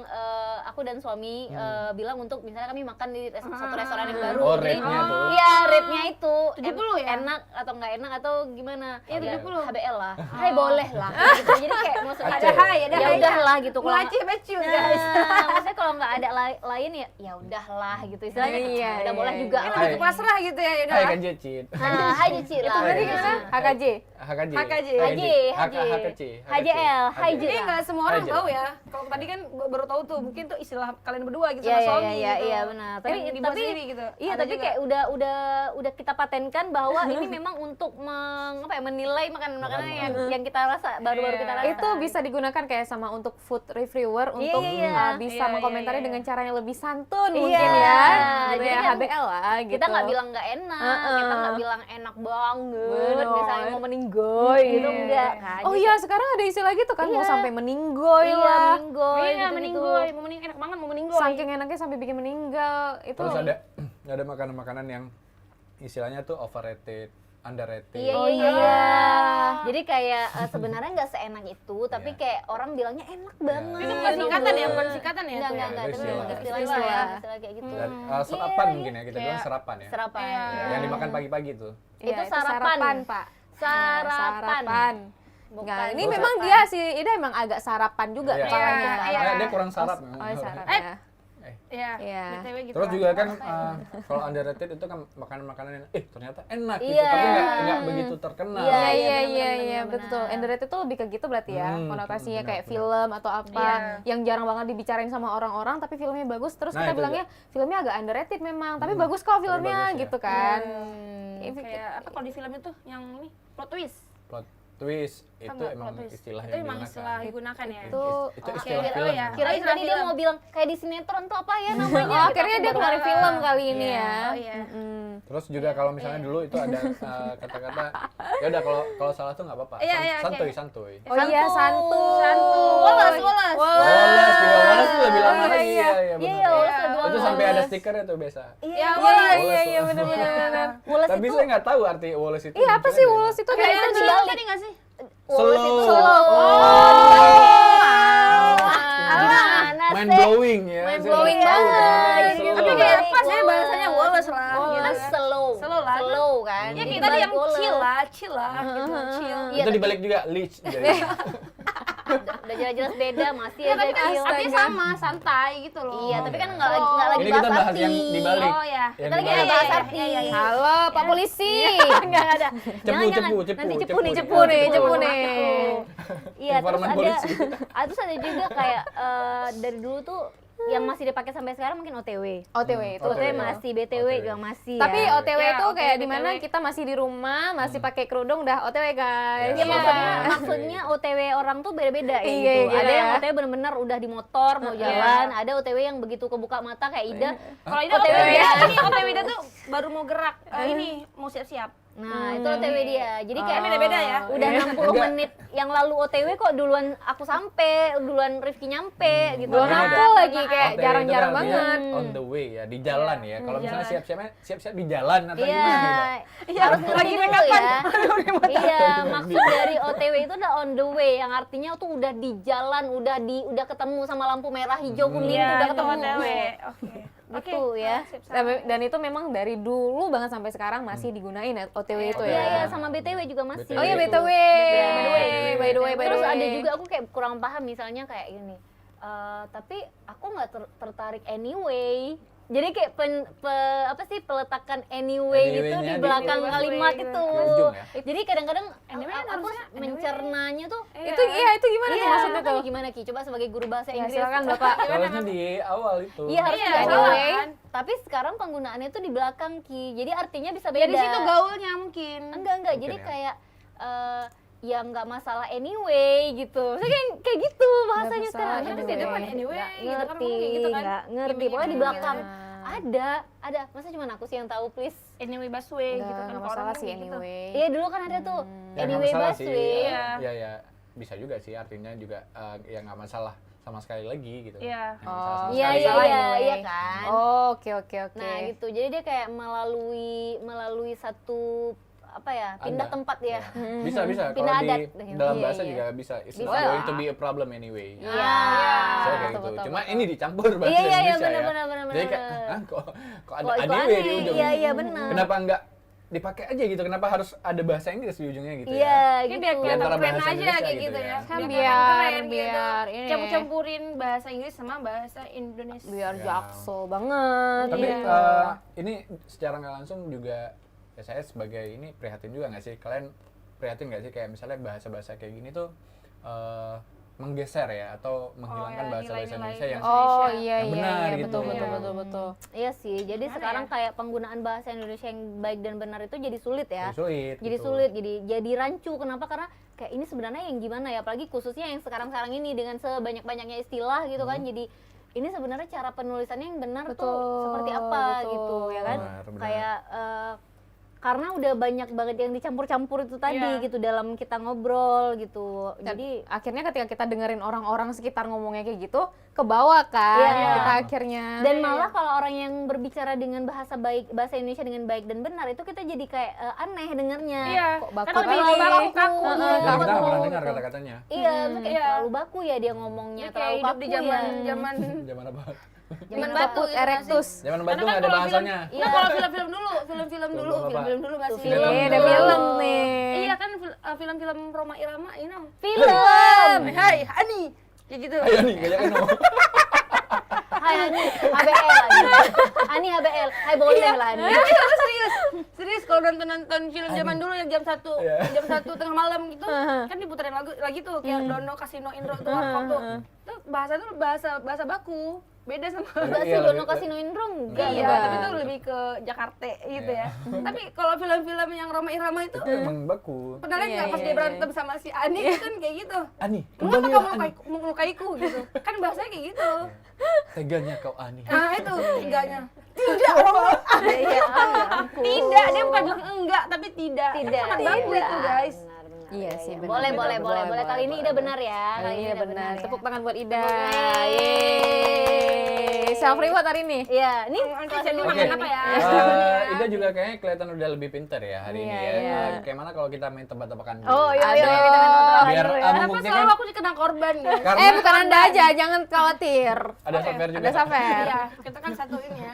aku dan suami bilang untuk misalnya kami makan di satu restoran yang baru. Oh, Jadi, rate-nya tuh. Iya, rate-nya itu 70 ya? enak atau nggak enak atau gimana? Iya, Ya, 70. HBL lah. Hai boleh lah. Gitu. Jadi kayak maksudnya Aceh. Ada hai, ada ya hai. udahlah gitu kalau Mulai becu guys. maksudnya kalau nggak ada lain ya udahlah gitu istilahnya. Iya, Udah iya, boleh iya. juga. Kan lah. lebih ke pasrah gitu ya, yaudah. Hai kan Jecit. Nah, hai Cici lah. Tadi gimana? HKJ. HKJ. HKJ. HKC. HJL, hai J. Ini nggak semua orang Aja. tahu ya. Kalau tadi kan gua baru tahu tuh, mungkin tuh istilah kalian berdua gitu Iya sama suami iya gitu. iya benar. Yang dibuat sendiri gitu. Iya, Ada tapi juga. kayak udah kita patenkan bahwa ini memang untuk menilai makanan-makanan yang kita rasa baru-baru kita rasa. Itu bisa digunakan kayak sama untuk food reviewer untuk iya. bisa Iya, mengkomentari iya, iya. dengan cara yang lebih santun Iya. mungkin ya. Gitu Jadi ya, kan HBL lah gitu. kita nggak bilang nggak enak, kita nggak bilang enak banget, Bener. misalnya mau meninggoy gitu enggak kan. Oh iya, sekarang ada istilah gitu kan, mau Iya. sampai meninggoy Iya, lah. meninggoy Iya, gitu-gitu. meninggoy, mau meninggoy, enak banget mau meninggoy. Saking enaknya sampai bikin meninggal. Itu Terus ada makanan-makanan yang istilahnya tuh overrated, underrated. Iya, Oh, iya, iya. iya. Jadi kayak sebenarnya nggak seenak itu, tapi Iya. kayak orang bilangnya enak banget. Itu bukan singkatan ya, Gitu. bukan singkatan ya. Enggak, tuh ya? enggak, Itu tapi memang istilah. istilah Istilah. ya, istilah kayak gitu. Dan sarapan Iya, mungkin ya, kita Kayak bilang sarapan ya. Sarapan. Iya. Iya. Yang dimakan pagi-pagi tuh. Iya, Itu sarapan. Pak. Sarapan. Nah, Bukan ini Bukan. memang dia si Ida emang agak sarapan juga Iya. caranya. Iya. Dia kurang sarap. Oh, iya, sarap Eh. ya. Iya. Iya. BTW gitu. Terus lah. juga kan kalau underrated itu kan makanan-makanan yang ternyata enak gitu, Iya. tapi nggak begitu terkenal. Iya, Iya, iya, benar, iya, benar, iya, benar. betul. Underrated itu lebih ke gitu berarti ya, konotasinya benar, kayak benar. film atau apa Iya. yang jarang banget dibicarain sama orang-orang, tapi filmnya bagus. Terus Nah, kita itu bilangnya filmnya agak underrated memang, tapi bagus kok filmnya bagus ya. gitu kan. Kayak apa kalau di film itu yang ini plot twist. Plot twist Tau itu nggak emang plot twist? istilah Itu yang emang digunakan. istilah digunakan ya. Itu Itu Oke, istilah oh film. ya. Kirain Istilah tadi dia film. mau bilang kayak di sinetron tuh apa ya namanya? Oh, akhirnya dia keluarin film kali ini Iya. ya. Oh, iya. Mm-mm. Terus juga kalau misalnya dulu itu ada kata-kata ya udah kalau salah tuh nggak apa-apa. Iya, iya, oke. Santuy. Oh iya, santuy. Santuy. Woles, woles. Woles juga woles tuh lebih lama Iya, lagi. iya. Iya, Iya, benar. woles lebih Itu lama. sampai ada stikernya tuh biasa. Ya, Iya, woles. iya, iya, benar-benar. Woles Tapi itu saya nggak tahu arti woles itu. Iya, apa sih woles itu? Kayak Kayak itu itu slow tadi nggak sih? woles itu Slow. gimana Mind sih? blowing ya. Mind Saya blowing baru tahu banget, ternyata gitu. slow. Tapi kayak pas ya bahasanya woles lah. Kan gitu kan. slow. Slow lah. Slow kan. Ya Di kita tadi yang balik woles. chill lah gitu, chill. Iya, Itu dibalik juga leech. Jadi. Udah jelas-jelas beda, masih Ya aja tapi kan chill. artinya sama, santai gitu loh. Iya, tapi kan Iya. nggak lagi Ini kita bahas arti. yang dibalik. Oh ya. Yang Kita lagi dibalik. ada bahas Iya, arti. iya, iya, iya. Halo, Pak Polisi. Enggak ada. Cepu, cepu, cepu, Nanti cepu cepu. nih, Cepu nih, cepu nih. Iya, terus Informan ada polisi. terus ada juga kayak dari dulu tuh yang masih dipakai sampai sekarang mungkin OTW. OTW itu. OTW OTW. masih, BTW OTW. juga masih Tapi ya. OTW Ya, itu OTW, kayak di mana BTW. kita masih di rumah, masih pakai kerudung udah OTW guys. Ya, Iya. maksudnya OTW orang tuh beda-beda ya Iya, gitu. iya. Ada yang OTW bener-bener udah di motor mau jalan, ada OTW yang begitu kebuka mata kayak Ida. Kalau ini OTW OTW ya. ini OTW dia tuh baru mau gerak, ini mau siap-siap. Nah, itu OTW dia. Jadi kayak Beda-beda ya. udah 60 Enggak. menit yang lalu OTW kok duluan aku sampai, duluan Rifki nyampe gitu. Duluan Makanya aku ada- lagi kayak OTW jarang-jarang itu artinya banget. on the way ya, di jalan ya. Kalau di misalnya jalan. siap-siap di jalan atau Iya, gimana gitu. Iya, harus lagi dulu make up-an. ya. Iya, maksud dari OTW itu udah on the way, yang artinya tuh udah di jalan, udah ketemu sama lampu merah, hijau, kuning, tuh Iya, udah itu ketemu. OTW. Oke. Gitu ya. Sip, sama. Dan itu memang dari dulu banget sampai sekarang masih digunain ya, OTW itu Iya, ya. iya, sama BTW juga masih. BTW. Oh iya, Itu. BTW. By the way. Terus ada juga aku kayak kurang paham, misalnya kayak gini. Tapi aku nggak tertarik anyway. Jadi kayak peletakan anyway itu Anyway-nya di di- belakang Anyway kalimat gitu. itu. Di ujung ya? Jadi kadang-kadang Anyway aku harusnya anyway. mencernanya tuh Itu gimana tuh maksudnya tuh? Gimana Ki? Coba sebagai guru bahasa Ya, Inggris. silakan Bapak. Soalnya di awal itu. Iya, harusnya Iya, anyway. kan? Tapi sekarang penggunaannya tuh di belakang Ki. Jadi artinya bisa beda. Ya di situ gaulnya mungkin. Enggak, Mungkin jadi ya. kayak ya nggak masalah anyway gitu. Maksudnya kayak gitu bahasanya Nggak masalah sekarang. Tapi anyway. di depan anyway, Nggak gitu kan, ngerti, ngomongnya gitu kan. nggak ngerti. Gimmick-gimmick Pokoknya di gitu. belakang Nah. ada. Masa cuma aku sih yang tahu, please. Anyway busway gitu kan. Nggak kalau masalah orang sih kan gitu. anyway. Iya dulu kan ada tuh Ya, nggak anyway masalah sih. busway. Iya. Ya bisa juga sih, artinya juga ya nggak masalah sama sekali lagi gitu. Iya. Nggak masalah sama Iya sekali. iya Masalah iya anyway. iya kan. Oh, oke. Nah gitu. Jadi dia kayak melalui satu apa ya, pindah Ada. tempat ya. Bisa Pindah kalau adat. di dalam Iya, bahasa iya. juga bisa. It's Bisa. not going to be a problem anyway. Iya. Saya kayak betul, gitu. betul, Cuma betul. ini dicampur bahasa Iya, iya, iya, Indonesia ya. benar, Jadi kayak, benar. "Hah, kok ada Kok itu anyway di aneh? ujung? Iya iya benar. Kenapa enggak dipakai aja gitu? Kenapa harus ada bahasa Inggris di ujungnya gitu Iya ya? Ini gitu. biar Di kelihatan antara keren bahasa aja Indonesia kayak gitu gitu ya. ya. Kan Biar biar gitu. ini. Campur-campurin bahasa Inggris sama bahasa Indonesia. Biar Ya. jaksel banget. Tapi gitu. ini secara nggak langsung juga ya saya sebagai ini prihatin juga nggak sih? Kalian prihatin nggak sih kayak misalnya bahasa-bahasa kayak gini tuh menggeser ya atau menghilangkan ya, bahasa-bahasa nilai-nilai Indonesia yang Oh Indonesia. iya Yang iya benar iya gitu. betul betul Iya. betul betul. Iya sih. Jadi Gimana sekarang ya? kayak penggunaan bahasa Indonesia yang baik dan benar itu jadi sulit ya. sulit. Jadi gitu. sulit, jadi rancu. Kenapa? Karena kayak ini sebenarnya yang gimana ya, apalagi khususnya yang sekarang-sekarang ini dengan sebanyak-banyaknya istilah gitu kan. Jadi ini sebenarnya cara penulisannya yang benar tuh Betul, seperti apa betul. gitu ya kan. Benar. Kayak karena udah banyak banget yang dicampur-campur itu tadi Iya. gitu dalam kita ngobrol gitu. Dan Jadi akhirnya ketika kita dengerin orang-orang sekitar ngomongnya kayak gitu, ke bawah kan Iya. kita akhirnya. dan malah kalau orang yang berbicara dengan bahasa Indonesia dengan baik dan benar itu kita jadi kayak aneh dengernya. Iya. Kok baku Kan lebih kali? baku-kaku. Heeh, Ya, kita kaku. nggak pernah dengar kata-katanya. Iya, maksudnya kayak Iya. terlalu baku ya dia ngomongnya, Ini kayak terlalu hidup kaku di ya. zaman Zaman apa? zaman batu Caput gitu nggak sih? erectus. Zaman batu Karena nggak kan ada kalau bahasanya. Film, nah, kalau film-film dulu, film-film dulu, Film apa? film-film dulu nggak sih? Film. Ini ada Film. film nih. Iya kan film-film Roma Irama ini. Film. Hai, Hani. Kayak gitu. Ayo nih, kayak Eno. Hai Ani, HBL Ani. Ani HBL. Hai boleh lah Ani. Serius, serius kalau nonton film zaman dulu yang jam 1 Iya. jam 1 tengah malam gitu, kan diputerin lagi tuh kayak Dono Kasino Indro tuh Warkop tuh. Itu bahasa baku. Beda sama Enggak sih Iya, Dono lebih- Kasino Indro enggak. Iya, Enggak. tapi itu lebih ke Jakarta gitu ya. Tapi kalau film-film yang Roma Irama itu Itu emang baku. pernah lihat Iya, nggak pas iya, dia iya. berantem sama si Ani itu kan kayak gitu. Ani, Kenapa kembali kamu Ani. melukaiku gitu? Kan bahasanya kayak gitu. Teganya kau Ani. Nah itu tiganya. Tidak, Roma. Iya, ampun. Tidak, dia bukan bilang enggak, tapi tidak. Tidak. Sangat baku itu guys. Benar, benar. Iya sih, benar, Boleh, benar, boleh, benar, boleh, boleh, boleh. Kali ini boleh, Ida boleh. benar ya. Kali ini Ida benar. ya. Tepuk tangan buat Ida. Yeay. Self reward hari ini. Iya, ini Nanti kelas jadi dua makan nih. apa ya? Ida juga kayaknya kelihatan udah lebih pintar ya hari ini Iya, ya. iya. Kayak mana kalau kita main tebak-tebakan dulu? Oh, iya, iya, Aduh. kita main tebak-tebakan Biar dulu ya. Kenapa membuktikan selalu aku kena korban ya? karena Bukan Anda aja, jangan khawatir. ada software juga. Ada Safer. Iya, kita kan satu ini ya.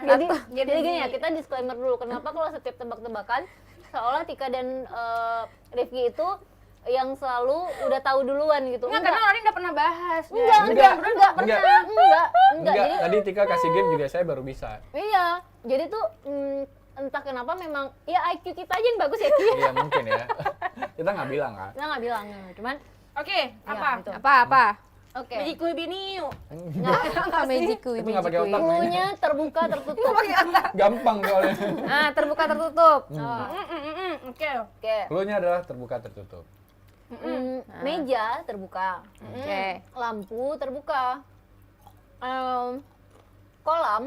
Jadi gini ya, kita disclaimer dulu. Kenapa kalau setiap tebak-tebakan seolah Tika dan Rifki itu yang selalu udah tahu duluan gitu. Enggak, karena orang udah pernah bahas. ya. Enggak Enggak. pernah. Enggak. Enggak. Enggak, Jadi tadi Tika kasih game juga saya baru bisa. iya. Jadi tuh entah kenapa memang ya IQ kita aja yang bagus ya Ki. Iya mungkin ya. Kita nggak bilang kan. Kita nggak bilang, cuman Oke, apa? itu. Apa? oke. Bijiku biniu. Apa magicu? Itu nggak pakai otak. Cluenya terbuka tertutup. Gampang soalnya. Ah, terbuka tertutup. Oke. Oke. Cluenya adalah terbuka tertutup. Meja terbuka. Oke. Lampu terbuka. Kolam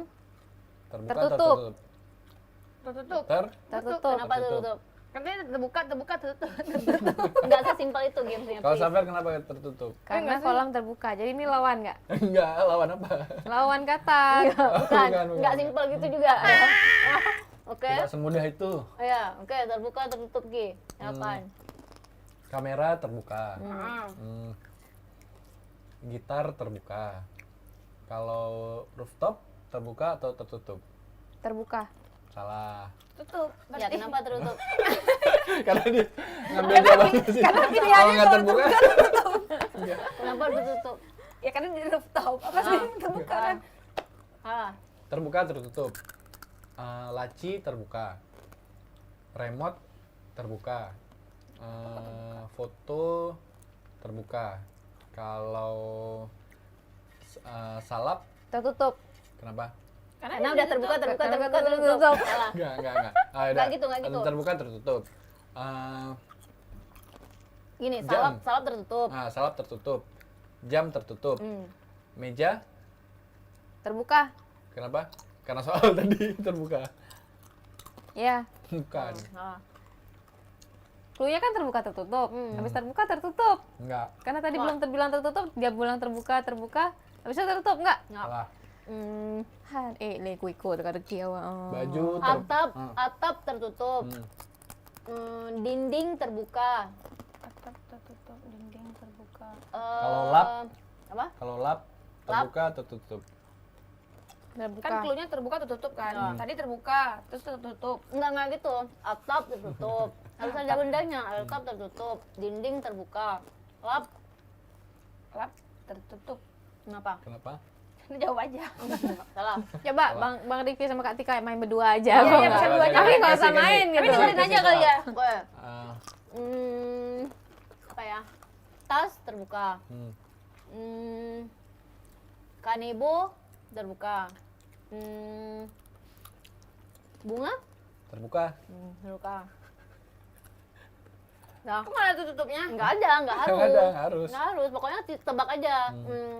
Terbuka Tertutup. Tertutup. Ter Tertutup. kenapa tertutup? Katanya terbuka, tutup. Nggak sesimpel itu gamesnya. Kalau please. Safer kenapa tertutup? Karena kolam terbuka. Jadi ini lawan nggak? Enggak, lawan apa? Lawan kata. Bukan, bukan. nggak simpel gitu juga. Ya. Oke. Tidak semudah itu. Ya, oke, terbuka tertutup Gi. Silakan. Kamera terbuka. Heeh. Gitar terbuka. Kalau rooftop terbuka atau tertutup? Terbuka. Salah. Tutup. Ya, kenapa tertutup? Karena dia ngambil jawaban ke sini. karena pilihannya Kalau nggak kalau terbuka. Kenapa tertutup? Ya karena di rooftop. Apa sih terbuka kan? Ah, Terbuka tertutup. Laci terbuka. Remote terbuka. Foto terbuka. Kalau salap Tertutup. kenapa? karena udah terbuka, tertutup. Salah. Enggak. Nggak gitu, nggak gitu. Terbuka tertutup. Gini, Jam. salap tertutup. Salap tertutup. Jam tertutup. Meja Terbuka. kenapa? Karena soal tadi terbuka. Ya. Bukan. Salah. Cluenya kan terbuka tertutup. Habis terbuka tertutup. Enggak. Karena tadi Wah. belum terbilang tertutup, dia bilang terbuka. Habis itu tertutup enggak? Salah. Le gue ikut kada kiawa. Baju Atap tertutup. Dinding terbuka. Atap tertutup, dinding terbuka. Kalau lap? Apa? Kalau lap terbuka tertutup. Terbuka. Kan cluenya terbuka tertutup kan. Tadi terbuka, terus tertutup. Enggak gitu. Atap tertutup. Harus ada bendanya. Atap tertutup. Dinding terbuka. Lap. Lap tertutup. Kenapa? Kenapa? Jawab aja. Salah. Coba Bang Rifki sama Kak Tika main berdua aja. Iya, iya, bisa berdua aja. Tapi nggak usah Kasih, main kasih. gitu. Tapi dengerin aja kali ya. Oke. Ah, Apa ya? Tas terbuka. Kanebo terbuka. Bunga terbuka. terbuka. Nah, Kok nggak ada tutupnya? nggak ada, nggak harus. Nggak ada, nggak harus. Nggak harus. Pokoknya tebak aja.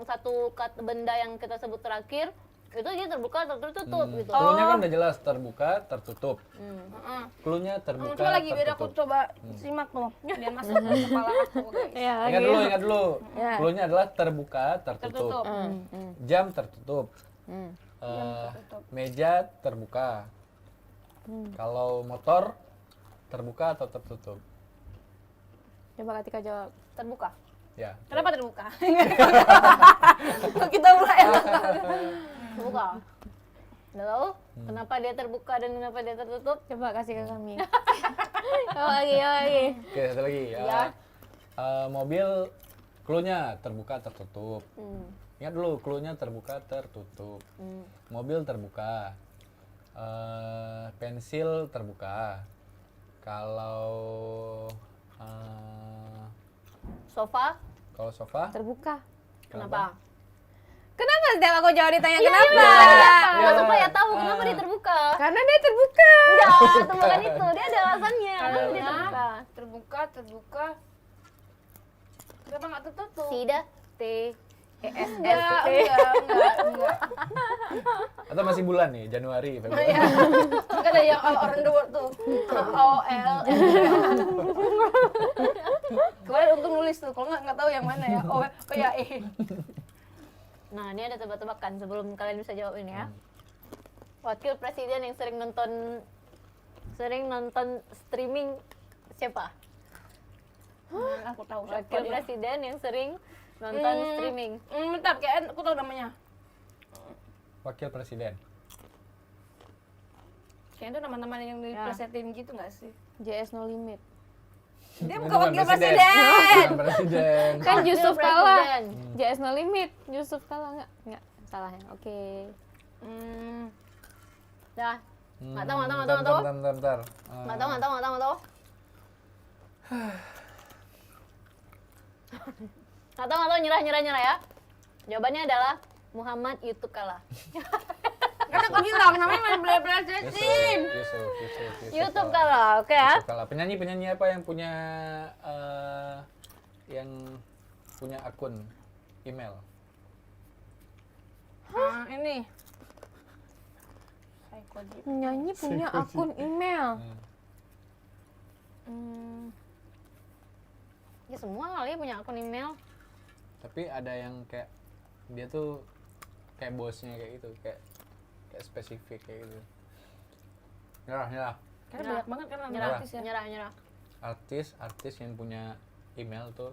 Satu kata benda yang kita sebut terakhir itu dia terbuka atau tertutup gitu. Cluenya kan udah jelas terbuka tertutup. Heeh. Cluenya terbuka Coba lagi biar aku tertutup. coba simak tuh. Biar masuk ke kepala aku guys. Ya, Ingat dulu. Ya. Cluenya adalah terbuka tertutup. Tertutup. Jam tertutup. tertutup. Meja terbuka. Kalau motor terbuka atau tertutup? Coba Kak Tika jawab. Terbuka. Ya. Kenapa terbuka? Kok kita mulai Terbuka. Udah tahu kenapa dia terbuka dan kenapa dia tertutup? Coba kasih ke kami. lagi. Oke, satu lagi. Ya. Mobil cluenya terbuka tertutup. Ingat dulu, cluenya terbuka tertutup. Mobil terbuka. Pensil terbuka. Kalau Sofa. kalau sofa Terbuka. Kenapa? Kenapa setiap aku jawab ditanya kenapa? Kita supaya tahu kenapa dia terbuka. Karena dia terbuka. Enggak, itu bukan itu. Dia ada alasannya. Kenapa dia terbuka? terbuka. Kenapa nggak tertutup? Sida T E S S Enggak, T. enggak. atau masih bulan nih, Januari, Februari. Iya. Enggak ada yang all around the world tuh. OL. Kemarin untung nulis tuh, kalau nggak tahu yang mana ya. Oh ya Nah, ini ada tebak-tebakan sebelum kalian bisa jawab ini ya. Wakil presiden yang sering nonton streaming siapa? Aku tahu siapa Wakil dia. presiden yang sering nonton streaming. Bentar, kayak aku tahu namanya. Wakil presiden. Kayaknya itu nama-nama yang diplesetin gitu nggak sih? JS No Limit. Dia Bukan bukan wakil presiden. presiden. Bukan presiden. Kan Wakil Yusuf presiden. Kala. JS No Limit. Yusuf Kala enggak salah ya. Oke. Dah. Nggak tahu. Bentar. Nggak tahu. Nyerah ya. Jawabannya adalah Muhammad YouTube Kala. Kan aku bilang namanya main plesetin. Yusuf YouTube Kala, oke ya. Yusuf Kala. Penyanyi apa yang punya akun email? Ini. Psycho Deep. Penyanyi punya akun email. Ya semua kali ya punya akun email. Tapi ada yang kayak dia tuh kayak bosnya kayak gitu, kayak spesifik kayak gitu. Nyerah. Karena banyak banget kan Nyerah. artis ya. Nyerah. Artis yang punya email tuh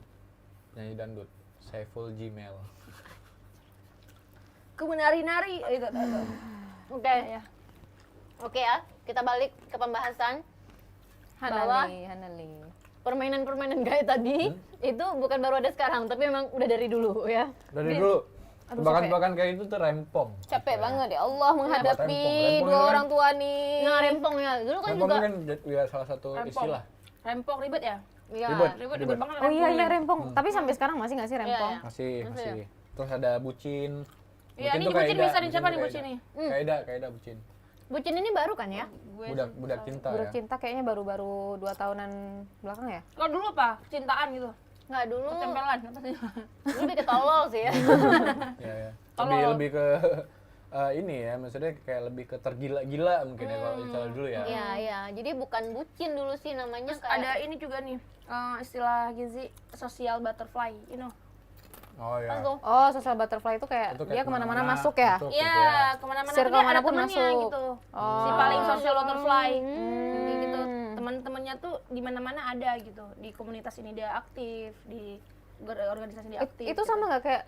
nyanyi dangdut, Saiful Gmail. Ku menari-nari itu. Oke. Oke ya, kita balik ke pembahasan bahwa Hanali. permainan-permainan gaya tadi itu bukan baru ada sekarang, tapi memang udah dari dulu ya. Dari dulu, tebakan-tebakan kayak itu tuh rempong. Capek banget ya Allah menghadapi Rempong dua kan? orang tua nih. Nah, rempong ya. Dulu kan Rempong juga kan ya salah satu istilah. Rempong ribet ya? ya, Ribet banget. Oh iya, rempongnya. rempong. Tapi sampai sekarang masih nggak sih rempong? Iya. Masih. Terus ada bucin. Iya, ini tuh bucin kayak bisa Ida, siapa nih tuh bucin nih? Kayak Ida bucin. bucin ini baru kan ya? Budak cinta Budak ya. cinta kayaknya baru-baru 2 tahunan belakang ya? Kalau dulu apa? Cintaan gitu. Nggak dulu. Tempelan apa sih? Lebih ke tolol sih ya. Ya. Kalau- Lebih ke ini ya, maksudnya kayak lebih ke tergila-gila mungkin ya kalau istilah dulu ya. Iya. Jadi bukan bucin dulu sih namanya kayak. Ada ini juga nih istilah gizi social butterfly, you know. Oh Apa ya. tuh? Oh, social butterfly itu kayak Itu dia kayak kemana-mana kemana-mana masuk ya? masuk. Iya, Gitu ya. kemana-mana Circle tuh dia ada manapun temennya masuk. gitu. Oh. Si paling social butterfly. Hmm. Kayak gitu. Teman-temannya tuh di mana-mana ada gitu. Di komunitas ini dia aktif, di organisasi dia aktif. Itu sama nggak kayak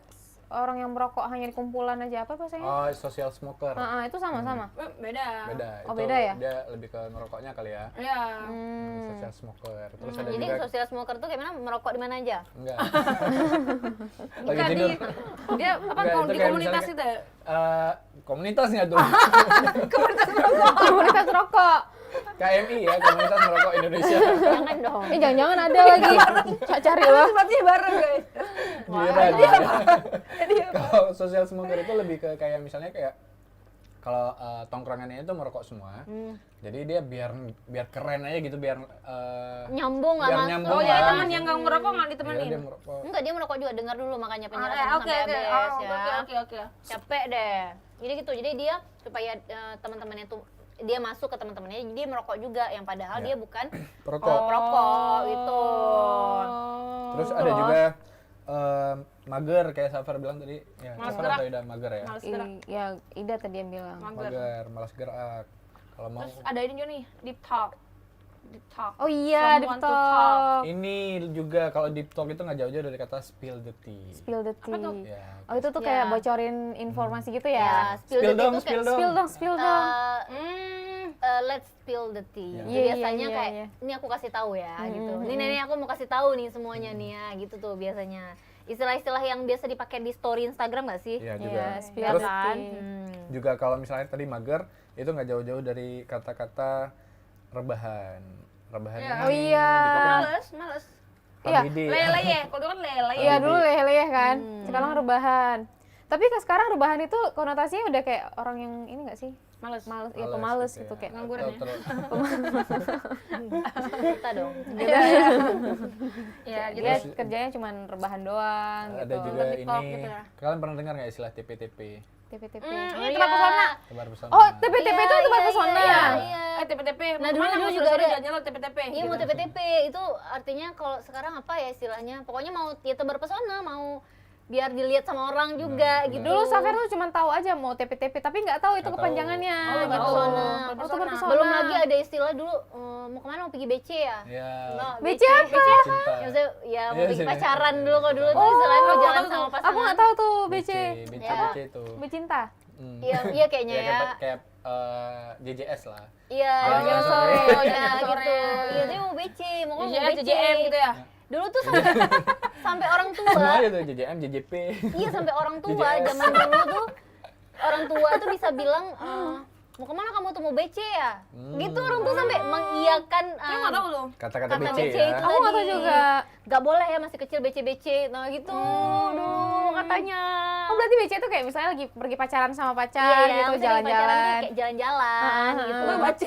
orang yang merokok hanya di kumpulan aja apa bahasanya? Oh, social smoker. Itu sama-sama. Beda. Beda. Oh, Itu beda ya? Dia lebih ke ngerokoknya kali ya. Iya. Social smoker. Terus ada Jadi juga social smoker tuh kayak mana merokok di mana aja? enggak. Lagi Bukan tidur. dia apa Enggak, itu di kayak komunitas misalnya itu ya? Komunitasnya tuh. Komunitas rokok. KMI ya, Komunitas Merokok Indonesia. Jangan dong. Jangan-jangan ada lagi. Cari loh. Berarti bareng guys. Gila. Kalau social smoker itu lebih ke kayak misalnya kayak kalau tongkrongannya itu merokok semua. Jadi dia biar keren aja gitu, biar Nyambung biar sama. nyambung Oh ya, lah. teman yang nggak ngerokok nggak Iya, ditemenin. dia merokok. Enggak, dia merokok juga. Dengar dulu makanya penjelasan Oke, sampai oke. habis ya. Oke. Capek deh. Jadi gitu. Jadi dia supaya teman-temannya tuh dia masuk ke teman-temannya, jadi dia merokok juga yang padahal Ya. dia bukan Perokok. perokok gitu. Terus ada juga mager kayak Safar bilang tadi. Ya, Malas Safar gerak. atau Ida mager ya? Males gerak. Ya, Ida tadi yang bilang. Mager, malas gerak. Kalau mau Terus ada ini juga nih, deep talk. Oh iya, deep Someone to talk. ini juga kalau deep talk itu nggak jauh-jauh dari kata spill the tea. Spill the tea. tuh? Ya. Oh, itu tuh Ya. kayak bocorin informasi gitu Ya, ya? spill the tea dong, tuh spill kayak dong. Spill dong. let's spill the tea. Ya. Itu Iya, biasanya iya, kayak iya. ini aku kasih tahu ya gitu. Ini aku mau kasih tahu nih semuanya nih ya gitu tuh biasanya. Istilah-istilah yang biasa dipakai di story Instagram nggak sih? Iya juga. Iya, spill Terus the Kan? tea. juga kalau misalnya tadi mager itu nggak jauh-jauh dari kata-kata rebahan. Rebahan Iya. ini Oh iya. gitu kan. Males. Iya. Pabidi ya. Lele ya, kalau dulu kan lele. Iya, dulu leleh kan. Sekarang rebahan. Tapi sekarang rebahan itu konotasinya udah kayak orang yang ini nggak sih? Males. Males, ya pemales gitu ya. kayak. Ngangguran ya. Kita dong. Ya, gitu. Dia Terus- kerjanya cuma rebahan doang Ada gitu. juga TikTok ini. gitu ya. Kalian pernah dengar nggak istilah TP-TP? TP-TP. Ini tempat pesona. Tebar pesona. Oh, TP-TP itu tempat pesona. Iya. TP-TP. Nah, Mana dulu mau juga ada. jalan-jalan TP-TP. Iya gitu. mau TP-TP itu artinya kalau sekarang apa ya istilahnya? Pokoknya mau ya tebar pesona, mau biar dilihat sama orang juga gitu. Dulu Safer tuh cuma tahu aja mau TP-TP, tapi nggak tahu itu Nggak kepanjangannya. tahu. Oh, gitu. pesona. Oh, tebar pesona. Belum lagi ada istilah dulu mau kemana mau pergi BC ya? Ya. Nah, BC apa? Cinta. Ya, maksudnya, ya mau Iya pergi sih. pacaran dulu kalau dulu tuh istilahnya mau jalan sama pasangan. Aku nggak tahu tuh BC. BC Ya. BC itu. Becinta. Iya, iya kayaknya ya. Kayak JJS lah. Iya, Jalan jam sore. sore ya gitu. Sore. Iya, dia mau BC, mau ngomong JJM, BC. JJM gitu ya. Dulu tuh sampai orang tua. Semua itu JJM, JJP. Iya sampai orang tua JJS. zaman dulu tuh orang tua tuh bisa bilang mau kemana kamu tuh mau BC ya? Gitu orang tuh sampai mengiyakan Saya nggak tahu tuh. Kata-kata kata BC, BC ya. itu Aku nggak tahu tadi. juga. Gak boleh ya masih kecil BC nah gitu. Duh katanya. Oh, berarti BC itu kayak misalnya lagi pergi pacaran sama Iya, pacar gitu, maksudnya pacaran tuh jalan-jalan. kayak jalan-jalan gitu. Gue baca.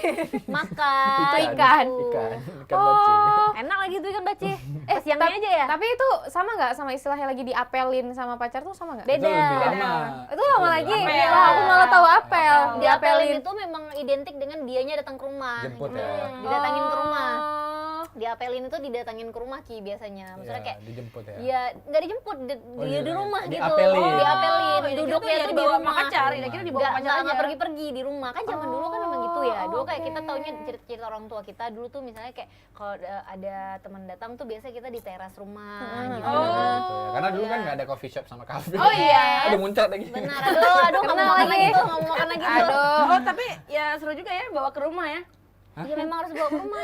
Makan. Ikan. gitu. Ikan baci. Enak lagi tuh ikan baci. Siangnya aja ya? Tapi itu sama nggak sama istilahnya lagi diapelin sama pacar tuh sama nggak? Beda. Itu lebih lama. Itu lama lagi. Apel. Wah, aku malah tahu apel. Diapelin itu memang identik dengan dianya datang ke rumah. Jemput gitu. ya. Didatangin ke rumah. Oh. Diapelin diapelin itu didatangin ke rumah Ki biasanya. Maksudnya kayak dijemput ya. Iya, nggak dijemput, dia di rumah gitu. Diapelin. Diapelin, Oh, duduknya ya itu di dibawa rumah. sama pacar, kira dibawa sama pacar Nggak aja. pergi-pergi di rumah. Kan zaman dulu kan memang gitu ya. Dulu kayak oke. kita taunya cerita orang tua kita dulu tuh misalnya kayak kalau ada teman datang tuh biasa kita di teras rumah gitu. Gitu ya. Karena dulu kan nggak ada coffee shop sama cafe. Oh iya. Aduh muncrat lagi. Benar, aduh nggak mau makan lagi tuh, nggak mau makan lagi tuh. Oh, tapi ya seru juga ya bawa ke rumah ya. Iya memang harus bawa ke rumah.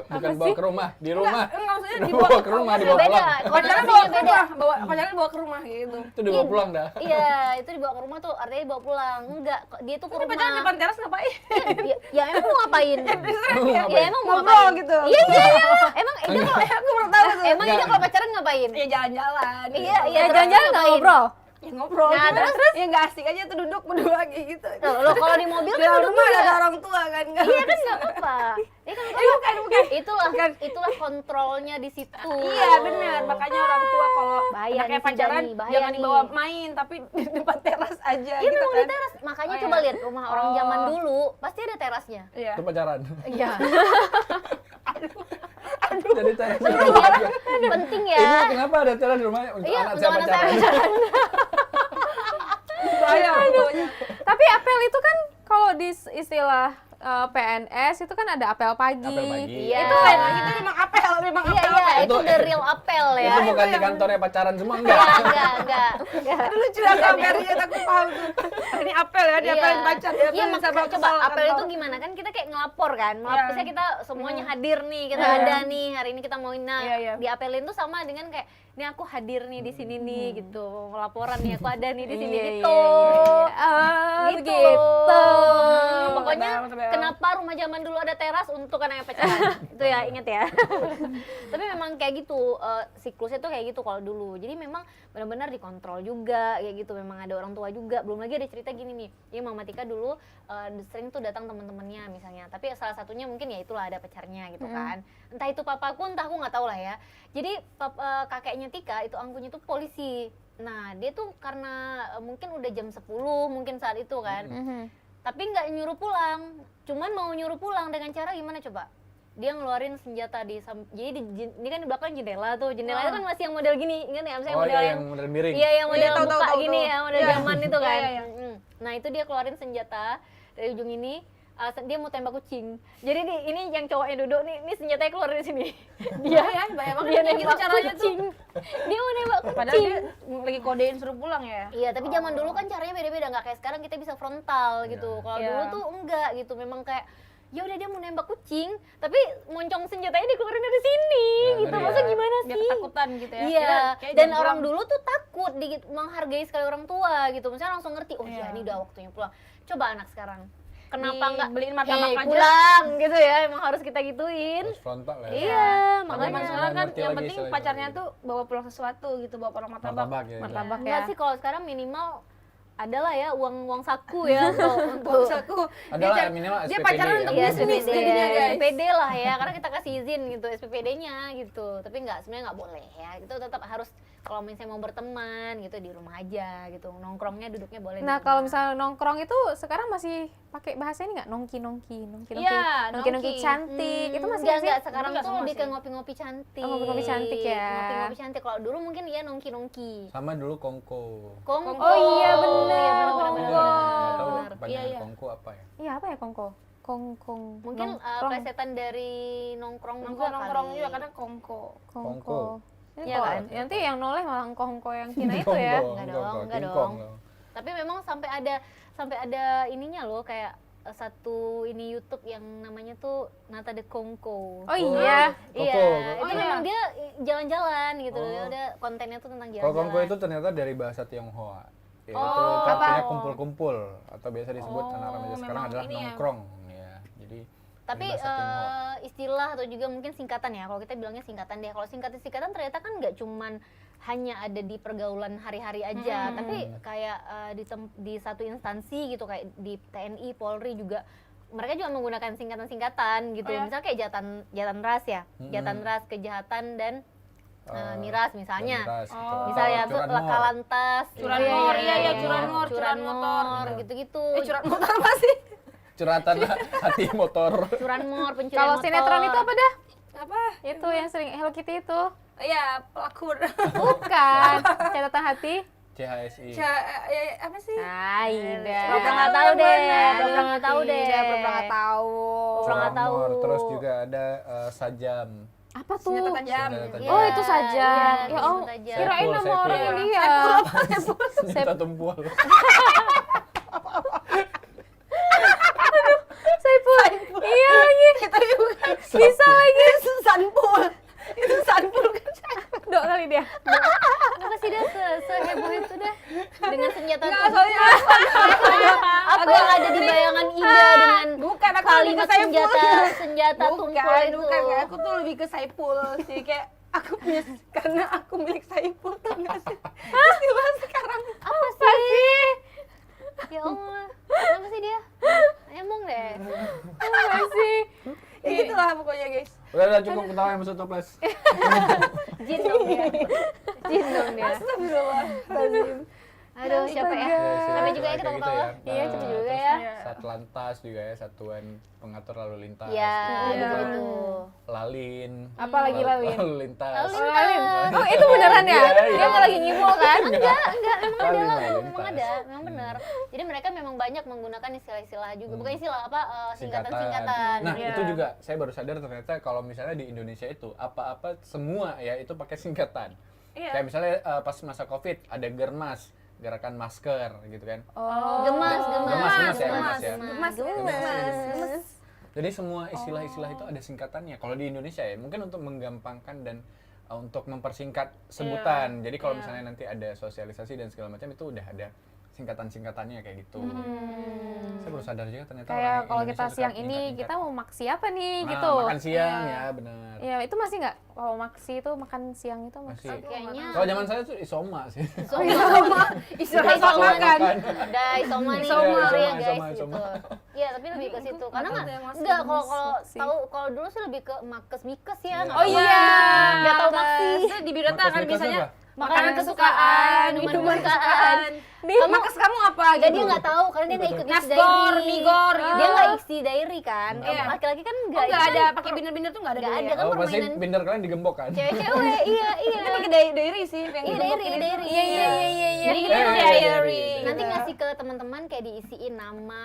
Bukan bawa ke rumah, di rumah. Enggak, maksudnya Dibawa ke rumah, dibawa Beda. pulang. Pacaran bawa ke rumah, pacaran bawa ke rumah gitu. Itu dibawa pulang dah. Iya, itu dibawa ke rumah tuh artinya dibawa pulang. Enggak, dia tuh ke Ini pacaran rumah. depan teras ngapain? Ya emang mau ngapain? Ya emang mau Ngobrol ngapain? gitu. Iya. Emang Ida kalau Aku baru tahu tuh. emang Ida kalau pacaran ngapain? Ya jalan-jalan. Iya, Ya jalan-jalan nggak ngobrol. Ya ngobrol. Nah, Cuma terus? ya nggak asik aja tuh duduk berdua kayak gitu. Loh, kalau di mobil Di kan dalam duduk rumah juga. ada orang tua kan. Iya kan nggak apa-apa. Ya kan bukan. itulah kontrolnya di situ. Iya benar, makanya orang tua kalau Bahaya udah nih kayak si pacaran Dani, bahaya jangan nih. dibawa main tapi di depan teras aja Iya gitu memang kan. di teras. Makanya Oh, coba iya. lihat rumah orang zaman dulu pasti ada terasnya. Iya. Itu pacaran. Iya. Jadi teras. Penting Ibu ya. kenapa ada teras di rumahnya untuk Iya, anak untuk saya anak saya pacaran? pacaran. Bahaya pokoknya. Tapi apel itu kan kalau di istilah PNS itu kan ada apel pagi. Apel pagi. Iya. Itu itu memang apel, memang Iya, apel. iya, itu Itu- the real apel ya. Itu bukan di kantornya pacaran semua enggak. Enggak. Aduh lucu lah kabarnya, aku paham tuh. Ini apel ya, dia apel pacar, dia Iya, apel makanya sama coba kesal apel itu kantor. gimana kan kita kayak ngelapor kan. Maksudnya kita semuanya hadir nih, kita Iya. ada nih, hari ini kita mau nah, Iya, iya. diapelin tuh sama dengan kayak ini aku hadir nih di sini nih gitu. Laporan nih aku ada nih di sini Iya, gitu. Gitu. Gitu. Hmm, Pokoknya betul, betul. kenapa rumah zaman dulu ada teras untuk anak yang pacaran. Itu ya, inget ya. Tapi memang kayak gitu, siklusnya tuh kayak gitu kalau dulu. Jadi memang benar-benar dikontrol juga kayak gitu. Memang ada orang tua juga. Belum lagi ada cerita gini nih. Jadi Mama Tika dulu sering tuh datang teman-temannya misalnya. Tapi salah satunya mungkin ya itulah ada pacarnya gitu kan. Entah itu papaku, entah aku nggak tahu lah ya. Jadi kakeknya Tika itu angkunya tuh polisi. Nah, dia tuh karena mungkin udah jam 10 mungkin saat itu kan. Tapi nggak nyuruh pulang, cuman mau nyuruh pulang dengan cara gimana coba? Dia ngeluarin senjata jadi ini kan di belakang jendela tuh, jendela itu kan masih yang model gini, ingat ya? Misalnya Oh model iya yang model miring. iya yang model Iya, buka tahu, gini tahu. ya, model Iya. zaman itu kan. Iya, iya. Nah itu dia keluarin senjata dari ujung ini, dia mau tembak kucing. Jadi ini yang cowoknya duduk nih, ini senjatanya keluar dari sini. Dia ya, banyak banget dia kayak gitu nembak caranya tuh. kucing. Dia mau nembak kucing. Padahal dia lagi kodein suruh pulang ya. Iya, tapi zaman dulu kan caranya beda-beda, nggak kayak sekarang kita bisa frontal gitu. Kalau Iya. dulu tuh enggak gitu, memang kayak ya udah dia mau nembak kucing, tapi moncong senjatanya dikeluarin dari sini Ya, gitu. ngeri Masa ya. gimana Dia sih? ketakutan gitu ya. Iya, Kayak dan jam orang pulang. dulu tuh takut menghargai sekali orang tua gitu. Misalnya langsung ngerti, oh Iya. ya ini udah waktunya pulang. Coba anak sekarang, kenapa nggak Beliin martabak aja. pulang gitu ya? Emang harus kita gituin. Harus frontal ya. Iya, Zaman makanya. sekarang kan ngerti yang lagi penting istilahnya. pacarnya tuh bawa pulang sesuatu gitu, bawa pulang martabak. Martabak ya. Martabak Enggak ya. sih kalau sekarang minimal adalah ya uang saku ya untuk Terus aku Adalah minimal dia SPPD pacaran ya. untuk Iya, bisnis SPPD, jadinya guys. SPPD lah ya, karena kita kasih izin gitu SPPD-nya gitu. Tapi sebenarnya nggak boleh ya. Itu tetap harus kalau misalnya mau berteman gitu di rumah aja gitu. Nongkrongnya duduknya boleh. Nah di kalau rumah. misalnya nongkrong itu sekarang masih pakai bahasa ini nggak? Nongki Iya, nongki nongki. cantik. Itu masih enggak, nggak sih? sekarang Enggak, tuh sama lebih ke sih. ngopi-ngopi cantik. Oh, ngopi-ngopi cantik ya. Ngopi-ngopi cantik. Kalau dulu mungkin ya nongki-nongki. Sama dulu kongko. Kongko. Oh iya, bener. Iya, benar-benar. Kongko. Nggak tahu Benar. kepanjangan Iya, iya. kongko apa ya? Iya apa ya kongko? Kongkong. Mungkin Nongkrong. plesetan dari nongkrong juga nongkrong nongkrong kali. juga karena kongko. Kongko. Ini Iya kalau kan? nanti yang noleh malah kongko yang Cina itu ya. Kongko, Enggak dong, kongko, enggak kingkong dong. loh. Tapi memang sampai ada ininya loh kayak satu ini YouTube yang namanya tuh Nata de Kongko. Oh iya. Iya, Kongko. itu Oh, memang iya. dia jalan-jalan gitu. Oh. Dia udah kontennya tuh tentang Kalau jalan-jalan. kongko itu ternyata dari bahasa Tionghoa. Yaitu Oh, artinya apa? kumpul-kumpul atau biasa disebut Oh, anak remaja sekarang memang adalah ini ya. nongkrong ya. Jadi Tapi dari bahasa Tionghoa. istilah atau juga mungkin singkatan ya. Kalau kita bilangnya singkatan deh. Kalau singkatan-singkatan ternyata kan nggak cuman hanya ada di pergaulan hari-hari aja, tapi kayak di satu instansi gitu kayak di TNI, Polri juga mereka juga menggunakan singkatan-singkatan gitu. Oh ya? Misalnya kayak jatan ras ya, jatan ras, kejahatan dan miras misalnya. Miras, gitu. Oh. Misalnya Atau tuh curanmor. lakalantas, Curanmor, iya, iya, curanmor, curan motor. gitu-gitu. Curhat motor apa sih? Curhatan hati motor. Curanmor, pencurian Kalau motor. sinetron itu apa dah? Apa? Itu yang sering Hello Kitty itu. Ya, pelakor. Bukan. Catatan hati. CHSI. Apa sih? Aida. Pura-pura nggak tahu deh, pura-pura nggak tahu deh. Pura-pura nggak tahu. Pura nggak tahu. Curamor, terus juga ada Sajam. Apa tuh? Senjata tajam. Senjata tajam. Oh, itu saja. Iya, Ya, oh, senjata tajam. kirain Saiful, nama Saiful. orang Iya. India. Senjata tumpul. Saiful. Iya lagi. Itu juga. Bisa lagi. Itu sanpul. Itu sanpul kan. Dok kali dia. Kenapa sih dia seheboh itu dah dengan senjata Enggak, tumpul? soalnya Apa yang ada di bayangan Ida dengan bukan aku lebih ke kalimat Saiful. senjata tumpul itu? Bukan, aku tuh lebih ke Saiful sih, kayak aku punya karena aku milik Saiful tuh nggak sih? Terus tiba sekarang Apa sih? Ya Allah, kenapa sih dia? Emang deh. Apa sih? ya gitulah pokoknya guys. Udah cukup ketawa yang masuk toples. Jin dong dia. Jin dong dia. Astagfirullahaladzim. Aduh, siapa ya? Capek juga ya kita Kayak gitu ketawa. ya. Iya, capek juga Terus ya. Satlantas juga ya, Satuan Pengatur Lalu Lintas. Iya, Iya. betul itu. Lalin. Apa lagi Lalin? Lalu Lintas. Lalu Oh, Lalin. Oh, itu beneran ya? Iya, iya. Dia nggak lagi ngibul kan? Enggak, memang ada Lalin, lalu, Lalin memang tas. ada, memang benar. Jadi mereka memang banyak menggunakan istilah-istilah juga, bukan istilah apa, singkatan-singkatan. Nah, Iya. itu juga saya baru sadar ternyata kalau misalnya di Indonesia itu apa-apa semua ya itu pakai singkatan. Iya. Kayak misalnya pas masa Covid ada germas, gerakan masker gitu kan. Oh. Gemas. Gemas. Jadi semua istilah-istilah itu ada singkatannya. Kalau di Indonesia ya, mungkin untuk menggampangkan dan untuk mempersingkat sebutan. Jadi kalau misalnya nanti ada sosialisasi dan segala macam itu udah ada singkatan-singkatannya kayak gitu. Saya baru sadar juga ternyata Kayak orang kalau Indonesia kita suka siang ini nyingkat-nyingkat. kita mau maksi apa nih Nah, gitu. makan siang ya benar. Iya, itu masih nggak? Kalau maksi itu makan siang itu Masih. Kayaknya Kalau zaman saya tuh isoma sih. Istilah Isoma makan. ada isoma nih, Isoma. sorry ya Isoma, guys isoma. gitu. Iya, tapi lebih ke situ. Karena Apa nggak, tuh yang masuk? enggak kalau Maksi. tahu kalau dulu sih lebih ke makes-mikes ya. nggak Oh tahu iya. Nggak tahu maksi. Terus di biodata kan Makes-mikes biasanya apa? makanan kesukaan, minuman kesukaan. Makas kamu apa Enggak, gitu? dia nggak tahu karena dia nggak ikut isi Nasgor, diary. migor gitu. Dia nggak isi diary kan. Iya. Laki-laki kan Oh, nggak nggak itu ada kan pakai binder-binder tuh nggak ada nggak dulu ada ya? kan Oh, pasti permainan binder kalian digembok kan? cewek-cewek. Iya. Kita pakai diary sih yang Iya, digembok diary, ini. diary. Iya. Jadi kita Eh, diary. Nanti ngasih ke teman-teman kayak diisiin nama,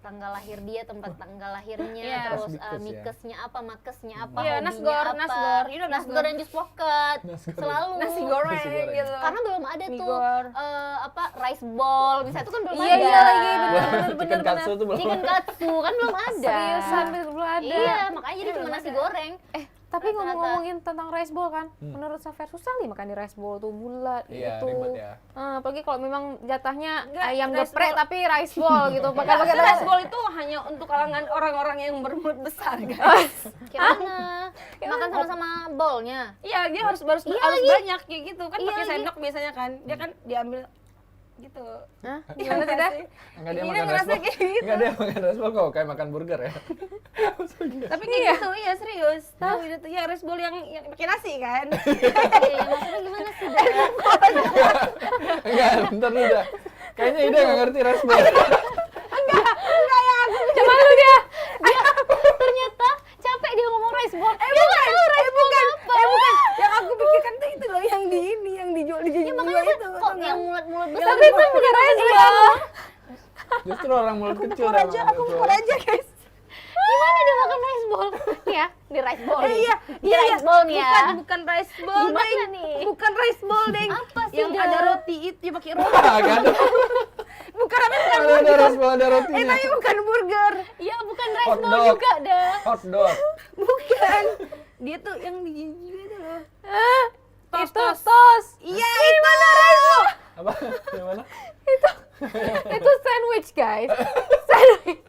tanggal lahir dia, tempat tanggal lahirnya, Iya. terus Terus mikes ya. mikesnya apa, makesnya apa, Iya, hobinya nasgor, apa. nasgor. You know Nasgor nasgor. dan jus pocket. Nasgor. Selalu. Nasi goreng Nasi goreng. gitu. Karena belum ada tuh Migor. apa rice ball, misalnya itu kan belum Iya, ada. iya lagi, bener. Chicken katsu tuh belum. Chicken katsu kan belum ada. Seriusan belum ada. Iya, makanya jadi cuma nasi goreng. Tapi Rata-rata. ngomong-ngomongin tentang rice bowl kan, menurut Safer susah nih makan di rice bowl tuh bulat Iya, gitu. ribet ya. Apalagi kalau memang jatahnya Enggak, ayam rice geprek bowl. tapi rice bowl gitu. Pakai Pakai rice bowl itu hanya untuk kalangan orang-orang yang bermulut besar, guys. Gimana? Makan sama-sama bowlnya. Iya, dia harus Iya harus lagi. banyak kayak gitu kan Iya pakai lagi. sendok biasanya kan. Dia kan diambil gitu. Hah? Gimana Gimana tidak? Enggak dia Ini makan ngerasa rice bowl. kayak gitu. Enggak dia makan rice bowl kok kayak makan burger ya. Tapi kayak gitu, iya serius. Tahu itu ya rice bowl yang pakai nasi kan. Iya, maksudnya gimana sih? Enggak, bentar dulu dah. Kayaknya Ida enggak ngerti rice bowl. Coba lu dia. Ternyata capek dia ngomong rice bowl. Bukan. Yang aku pikirkan tuh itu loh yang di ini, yang dijual di Ya makanya itu. kok yang mulut-mulut besar. Tapi itu bukan rice bowl. Justru orang mulut kecil Pukul aja, aku pukul aja guys. Gimana dia makan rice bowl? Nih ya, di rice bowl. nih. Iya, Di rice bowl nih ya. Bukan rice bowl, Gimana Deng. nih? Bukan rice bowl, Deng. Apa sih, Yang Deng? ada roti itu, ya pakai roti. Enggak ada. Bukan tapi bukan Ada burger. rice bowl, ada rotinya. Tapi bukan burger. Iya, bukan rice Hot bowl dog. juga dah. Hot dog. Bukan. Dia tuh yang di itu loh. Itu tos. Iya, itu rice bowl. Apa? Yang mana? Itu sandwich guys. Sandwich.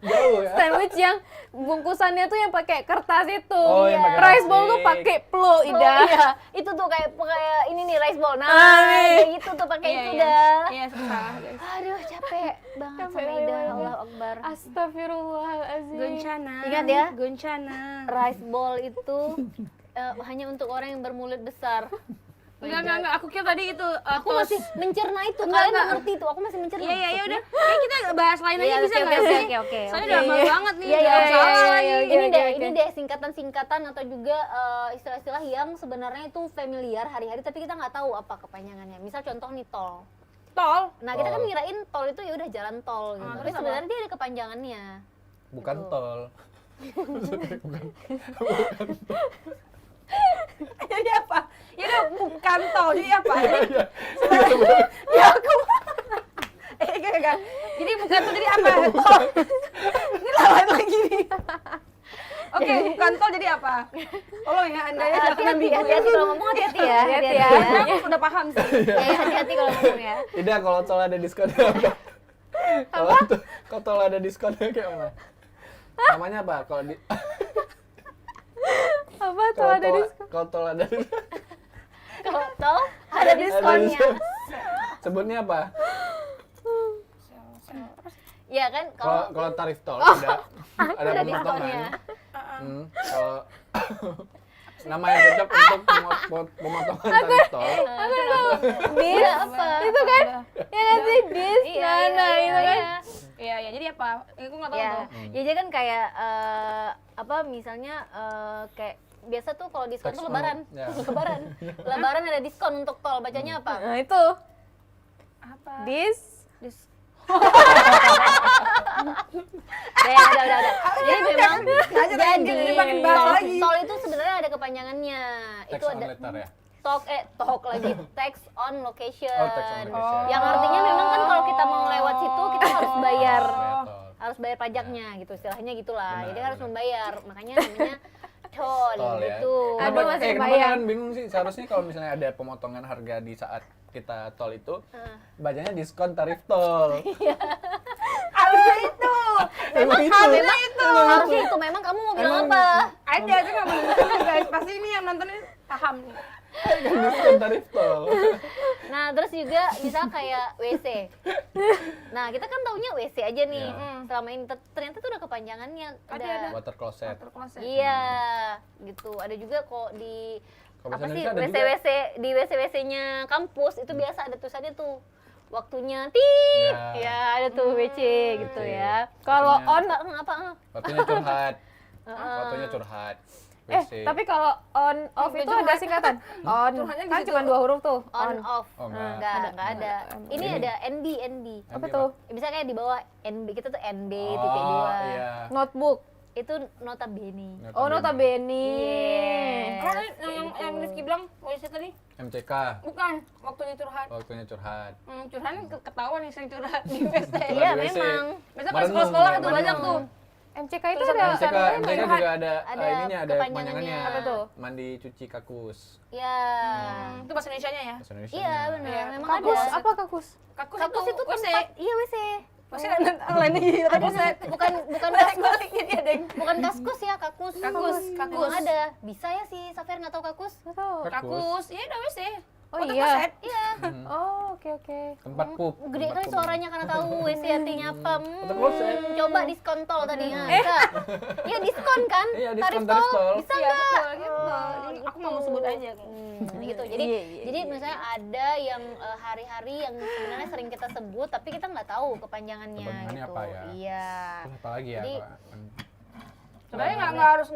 Jauh ya. Sandwich yang bungkusannya tuh yang pakai kertas itu. Oh, yang pakai Rice bowl tuh plastik. pakai plo, Oh, Ida. iya, itu tuh kayak ini nih rice bowl. Nah, nih. kayak gitu tuh pakai itu dah. Iya, salah guys. Aduh, capek banget Capek sama Ida. banget. Allah Akbar. Astagfirullahalazim. Goncana. Ingat ya? Goncana. Rice bowl itu hanya untuk orang yang bermulut besar. Enggak. Aku kira tadi itu Aku masih mencerna itu. Enggak, Kalian enggak. mengerti itu. Aku masih mencerna. Iya, ya udah. Kayak kita bahas lain aja Iya, bisa oke, nggak oke, sih? oke. Soalnya Iya, udah lama iya. banget nih. Iya, udah iya, salah iya, lagi. iya, Ini deh, oke. ini deh singkatan-singkatan atau juga istilah-istilah yang sebenarnya itu familiar hari-hari tapi kita nggak tahu apa kepanjangannya. Misal contoh nih tol. Tol. Nah, kita kan Tol. ngirain tol itu ya udah jalan tol gitu. Ah, Tapi terus apa? sebenarnya dia ada kepanjangannya. Bukan Gitu. tol. Jadi apa? Ya udah bukan tol. Jadi apa? Iya. Ya aku. Enggak. Jadi bukan tol jadi apa? Tol. Ini lawan lagi nih. Oke, bukan tol jadi apa? Tolong ya Anda ya jangan Hati-hati, ambigu ya. hati-hati kalau ngomong hati-hati ya. Hati-hati ya. Aku udah paham sih. Ya, hati-hati kalau ngomong ya. Tidak, kalau tol ada diskonnya apa? Kalau tol ada diskonnya kayak mana? Namanya apa? Kalau di Apa tuh ada diskon? Kalau tol ada Kalau tol ada diskonnya. diskon. Sebutnya apa? Ya kan Kalau kalau kalau tarif tol ada ada pemotongan. diskonnya. Kalau nama yang cocok untuk pemotongan tarif tol. Bis apa? Itu kan ya nanti dis Iya, nah itu kan Iya, jadi apa? Aku nggak tahu Ya, tuh. ya jadi kan kayak apa misalnya kayak biasa tuh kalau diskon tuh Tax lebaran. ya. Lebaran ada diskon untuk tol. Bacanya apa? nah itu Apa? dis Udah. Jadi memang jadi makin bahas tol, lagi. tol itu sebenarnya ada kepanjangannya. Tax Itu on ada letter ya. talk lagi tax on location. Oh, tax on location. Yang artinya memang kan kalau kita mau lewat situ kita harus bayar. Bayar tol. Harus bayar pajaknya gitu, istilahnya gitulah. Benar, Jadi harus benar. membayar. Makanya namanya tol Tol ya. gitu. Aduh, masih kenapa bayang. kalian bingung sih? Seharusnya kalau misalnya ada pemotongan harga di saat kita tol itu, bacanya diskon tarif tol. Harusnya itu. Emang itu. Harusnya itu memang kamu mau bilang apa? Ada itu nggak boleh guys. Pasti ini yang nontonnya paham nih. Kan diskon tarif tol. Nah, terus juga misal kayak WC. Nah, kita kan taunya WC aja nih. Ya. Selama ini ternyata tuh udah kepanjangannya. Ada. Water closet. Terkloset. Iya, gitu. Ada juga kok di Kalau apa bahasa sih Indonesia ada WC di WC-WC-nya kampus itu biasa ada tulisannya tuh waktunya tit. Ya, ada tuh WC gitu WC. ya. kalau on Apa? Waktunya curhat. Waktunya curhat. WC. tapi kalau on off itu ada singkatan on Curhatnya di kan situ. cuma 2 huruf tuh On off. Oh, enggak. Enggak ada. Ini Ini. ada NB. apa Nanti tuh Bisa kayak di bawah NB kita tuh NB Oh, titik 2. iya. notebook Itu notabene. oh notabene Yes. Kalau yang Rizky bilang WC tadi MCK. bukan waktunya curhat. Waktunya curhat. Curhat ketahuan nih sering curhat di WC. Iya, di WC. memang. Biasanya pas Merenung, sekolah ya, tuh banyak merenung. tuh. MCK itu Terus ada apa? MCK, Curhat. MCK juga ada, Ada ininya ada kepanjangannya. kepanjangannya. Apa tuh? Mandi cuci kakus. Ya. Itu bahasa Indonesianya ya. Bahasa Indonesia. Iya, benar. Iya. Memang kakus ada. apa kakus Kakus Kakus itu WC. tempat. Iya, WC. WC lain lagi. Bukan balik jadi ada yang bukan kaskus ya, kakus. Kakus. Memang ada. Bisa ya si Safer nggak tahu kakus? nggak tahu kakus. Iya udah WC. oh Foto iya kloset. Iya. oh oke Tempat pup. Gede tempat kali pup. suaranya karena tahu WC artinya apa. Foto kloset. Coba diskon tol tadi. Nah, bisa. Iya, diskon kan? Iya, diskon tarif tol. Bisa Iya nggak? betul gitu. Jadi aku mau sebut aja kan. Gitu. Jadi Iya. jadi misalnya ada yang hari-hari yang sebenarnya sering kita sebut tapi kita nggak tahu kepanjangannya Kepanjangannya gitu. apa ya? Iya. Terus apa lagi ya? Jadi- Pak? Sebenarnya nggak harus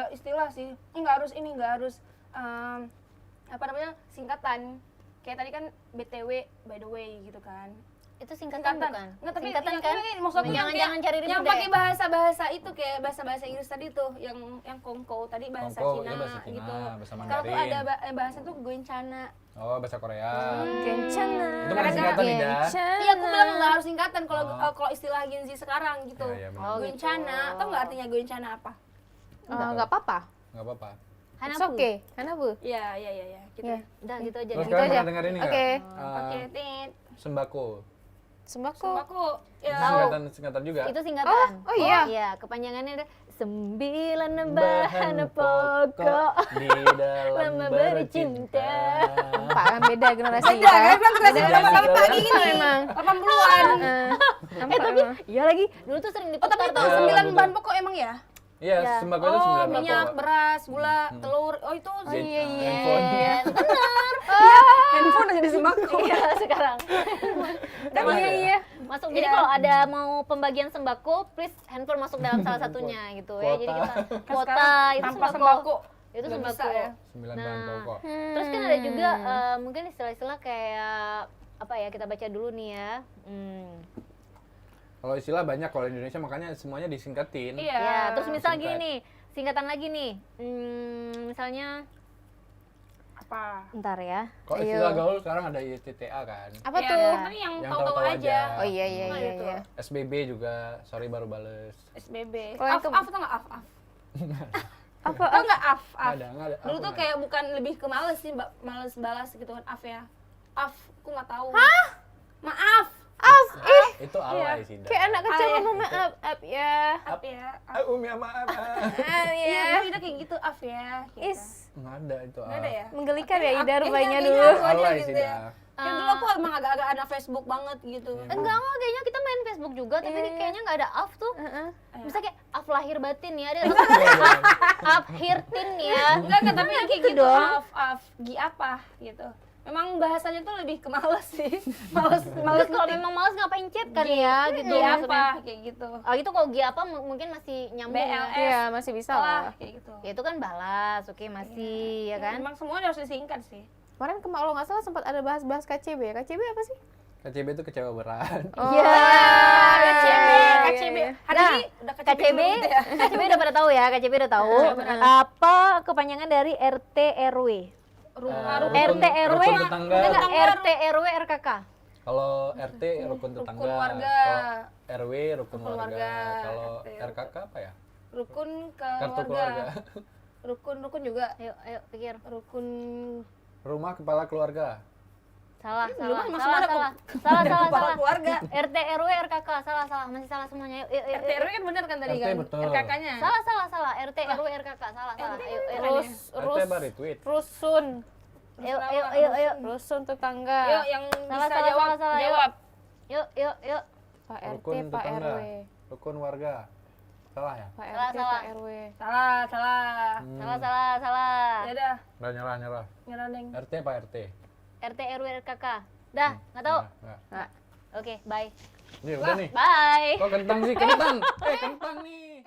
istilah sih. Nggak harus apa namanya singkatan. Kayak tadi kan BTW by the way gitu kan. Itu singkatan bukan? Nggak, tapi Singkatan yang- kan? ini maksud aku yang Jangan cari ribut yang deh. pakai bahasa itu kayak bahasa Inggris tadi tuh yang kongko tadi bahasa Kongko, Cina iya, bahasa Cina, gitu. bahasa Kalau tuh Mandarin. ada bahasa tuh goencana. Oh, bahasa Korea. Kencana Itu kan singkatan tidak? Iya aku bilang nggak harus singkatan kalau Oh. kalau istilah Gen Z sekarang gitu. Iya, iya, benar. Oh, gitu. Goencana, tau nggak artinya goencana apa? nggak apa-apa Enggak apa-apa. it's Hanapu. okay Hanabu Iya gitu. Iya. Udah gitu aja. Terus deh. kalian aja. pernah dengar ini nggak? Oke. Pakai tit. Sembako. sembako Aku ya. Tahu. Singkatan juga. Itu singkatan. Oh, iya. Iya, kepanjangannya ada 9 bahan pokok di dalam lama bercinta. Pak kan beda generasi Beda kan bilang generasi Beda, sama beda. pagi gini Emang. 80-an. tapi iya lagi dulu tuh sering Oh diputar tapi itu tuh. Iya, 9 betul. bahan pokok emang ya? Iya, Ya. sembako itu Oh, 9 minyak, Pak. beras, gula, telur. Oh, itu Oh sih. iya iya. Handphone. Handphone udah jadi sembako. Iya sekarang. Dan Emang iya, ya? iya. Masuk. Jadi kalau ada mau pembagian sembako, please handphone masuk dalam salah satunya gitu ya. Jadi kita Kan kuota sekarang itu tanpa sembako. Itu nggak sembako. bisa ya. 9 bahan Nah. pokok. Terus kan ada juga mungkin istilah-istilah kayak apa ya, kita baca dulu nih ya. Kalau istilah banyak kalau di Indonesia, makanya semuanya disingkatin. Iya. Ya, terus misal Singkat. gini nih, singkatan lagi nih. Misalnya, Apa? ntar ya. Kalau istilah gaul sekarang ada ITTA kan. Apa Iya, tuh? Ini yang Yang tahu-tahu tahu-tahu aja. aja. Oh iya iya Nah, iya itu. iya. SBB juga, sorry baru bales. SBB. Kalau yang Af, ke- af tau nggak af? Apa? Tau nggak af? Af. Nggak ada. Dulu Aku tuh nggak kayak bukan lebih ke males sih, males balas gitu kan, af ya. Af, aku nggak tahu. Hah? Maaf. ada. Itu alay sih. Kayak anak kecil Ah, iya. ngomong maaf, up ya. Af ya. Ah, Umi maaf. Ah, Iya, ya. dulu udah kayak gitu, af ya. Gitu. Is, Nggak ada itu. Nggak ada ya? menggelikan ya Tapi Ida aku- rupanya kayaknya dulu. aku aja Alay gitu sih ya. dah. Ya dulu aku emang agak-agak anak Facebook banget gitu. Enggak, kayaknya kita main Facebook juga, tapi Iya. kayaknya nggak ada af tuh. Heeh. Bisa kayak af lahir batin ya, ada Iya, iya. af hirtin ya. Enggak, tapi yang kayak gitu, dong. af, gi apa gitu. Memang bahasanya tuh lebih ke males sih. Males Terus kalau memang males ngapain chat kan ya gitu gi maksudnya. apa kayak gitu. Oh itu kalau G apa mungkin masih nyambung ya. BLS. Iya, masih bisa lah. Salah kayak gitu. Ya itu kan balas, oke masih ya kan. Memang semuanya harus disingkat sih. Kemarin kalau nggak salah sempat ada bahas-bahas KCB. KCB apa sih? KCB itu kecewa berat. Oh, Iya. KCB, iya, KCB. iya. Hari Nah, ini udah KCB, KCB, belum gitu ya? KCB udah pada tahu ya, KCB udah tahu. Apa kepanjangan dari RT RW? Rumah, RT RW, rukun tetangga. enggak, RT RW RKK. Kalau RT rukun tetangga, warga. kalau RW rukun warga, warga, kalau RT, RKK apa ya? rukun Kartu keluarga. Rukun juga. Ayo, ayo pikir. Rukun Rumah kepala keluarga. Salah, Dulu salah, kan masih salah, ada salah, kepala salah. keluarga. RT RW RKK, salah, salah, masih salah semuanya. Yuk, yuk, yuk, RT yuk. RW kan bener kan tadi RT kan? betul. RKK-nya. Salah, salah, salah. RT RW RKK, salah, salah. RT Ayo, ayo. Terus, RT baru tweet. rusun. Ayo, ayo, ayo, ayo. Rusun tetangga. Yuk, yang Salah, bisa salah, jawab, salah, salah, yuk. jawab. Yuk, yuk, yuk. Pak RT, Rukun Pak tetangga. RW. Rukun warga. Salah ya? Pak Salah, RT, salah. Pak RW. Salah, salah. Salah, salah, salah. Ya udah, Udah nyerah. nyerah Neng. RT apa RT? RT RW RKK. Dah, nggak tahu. Nggak. Nah, Oke, bye. Ini udah nih. Bye. Kok kentang sih? Kentang! Kentang nih!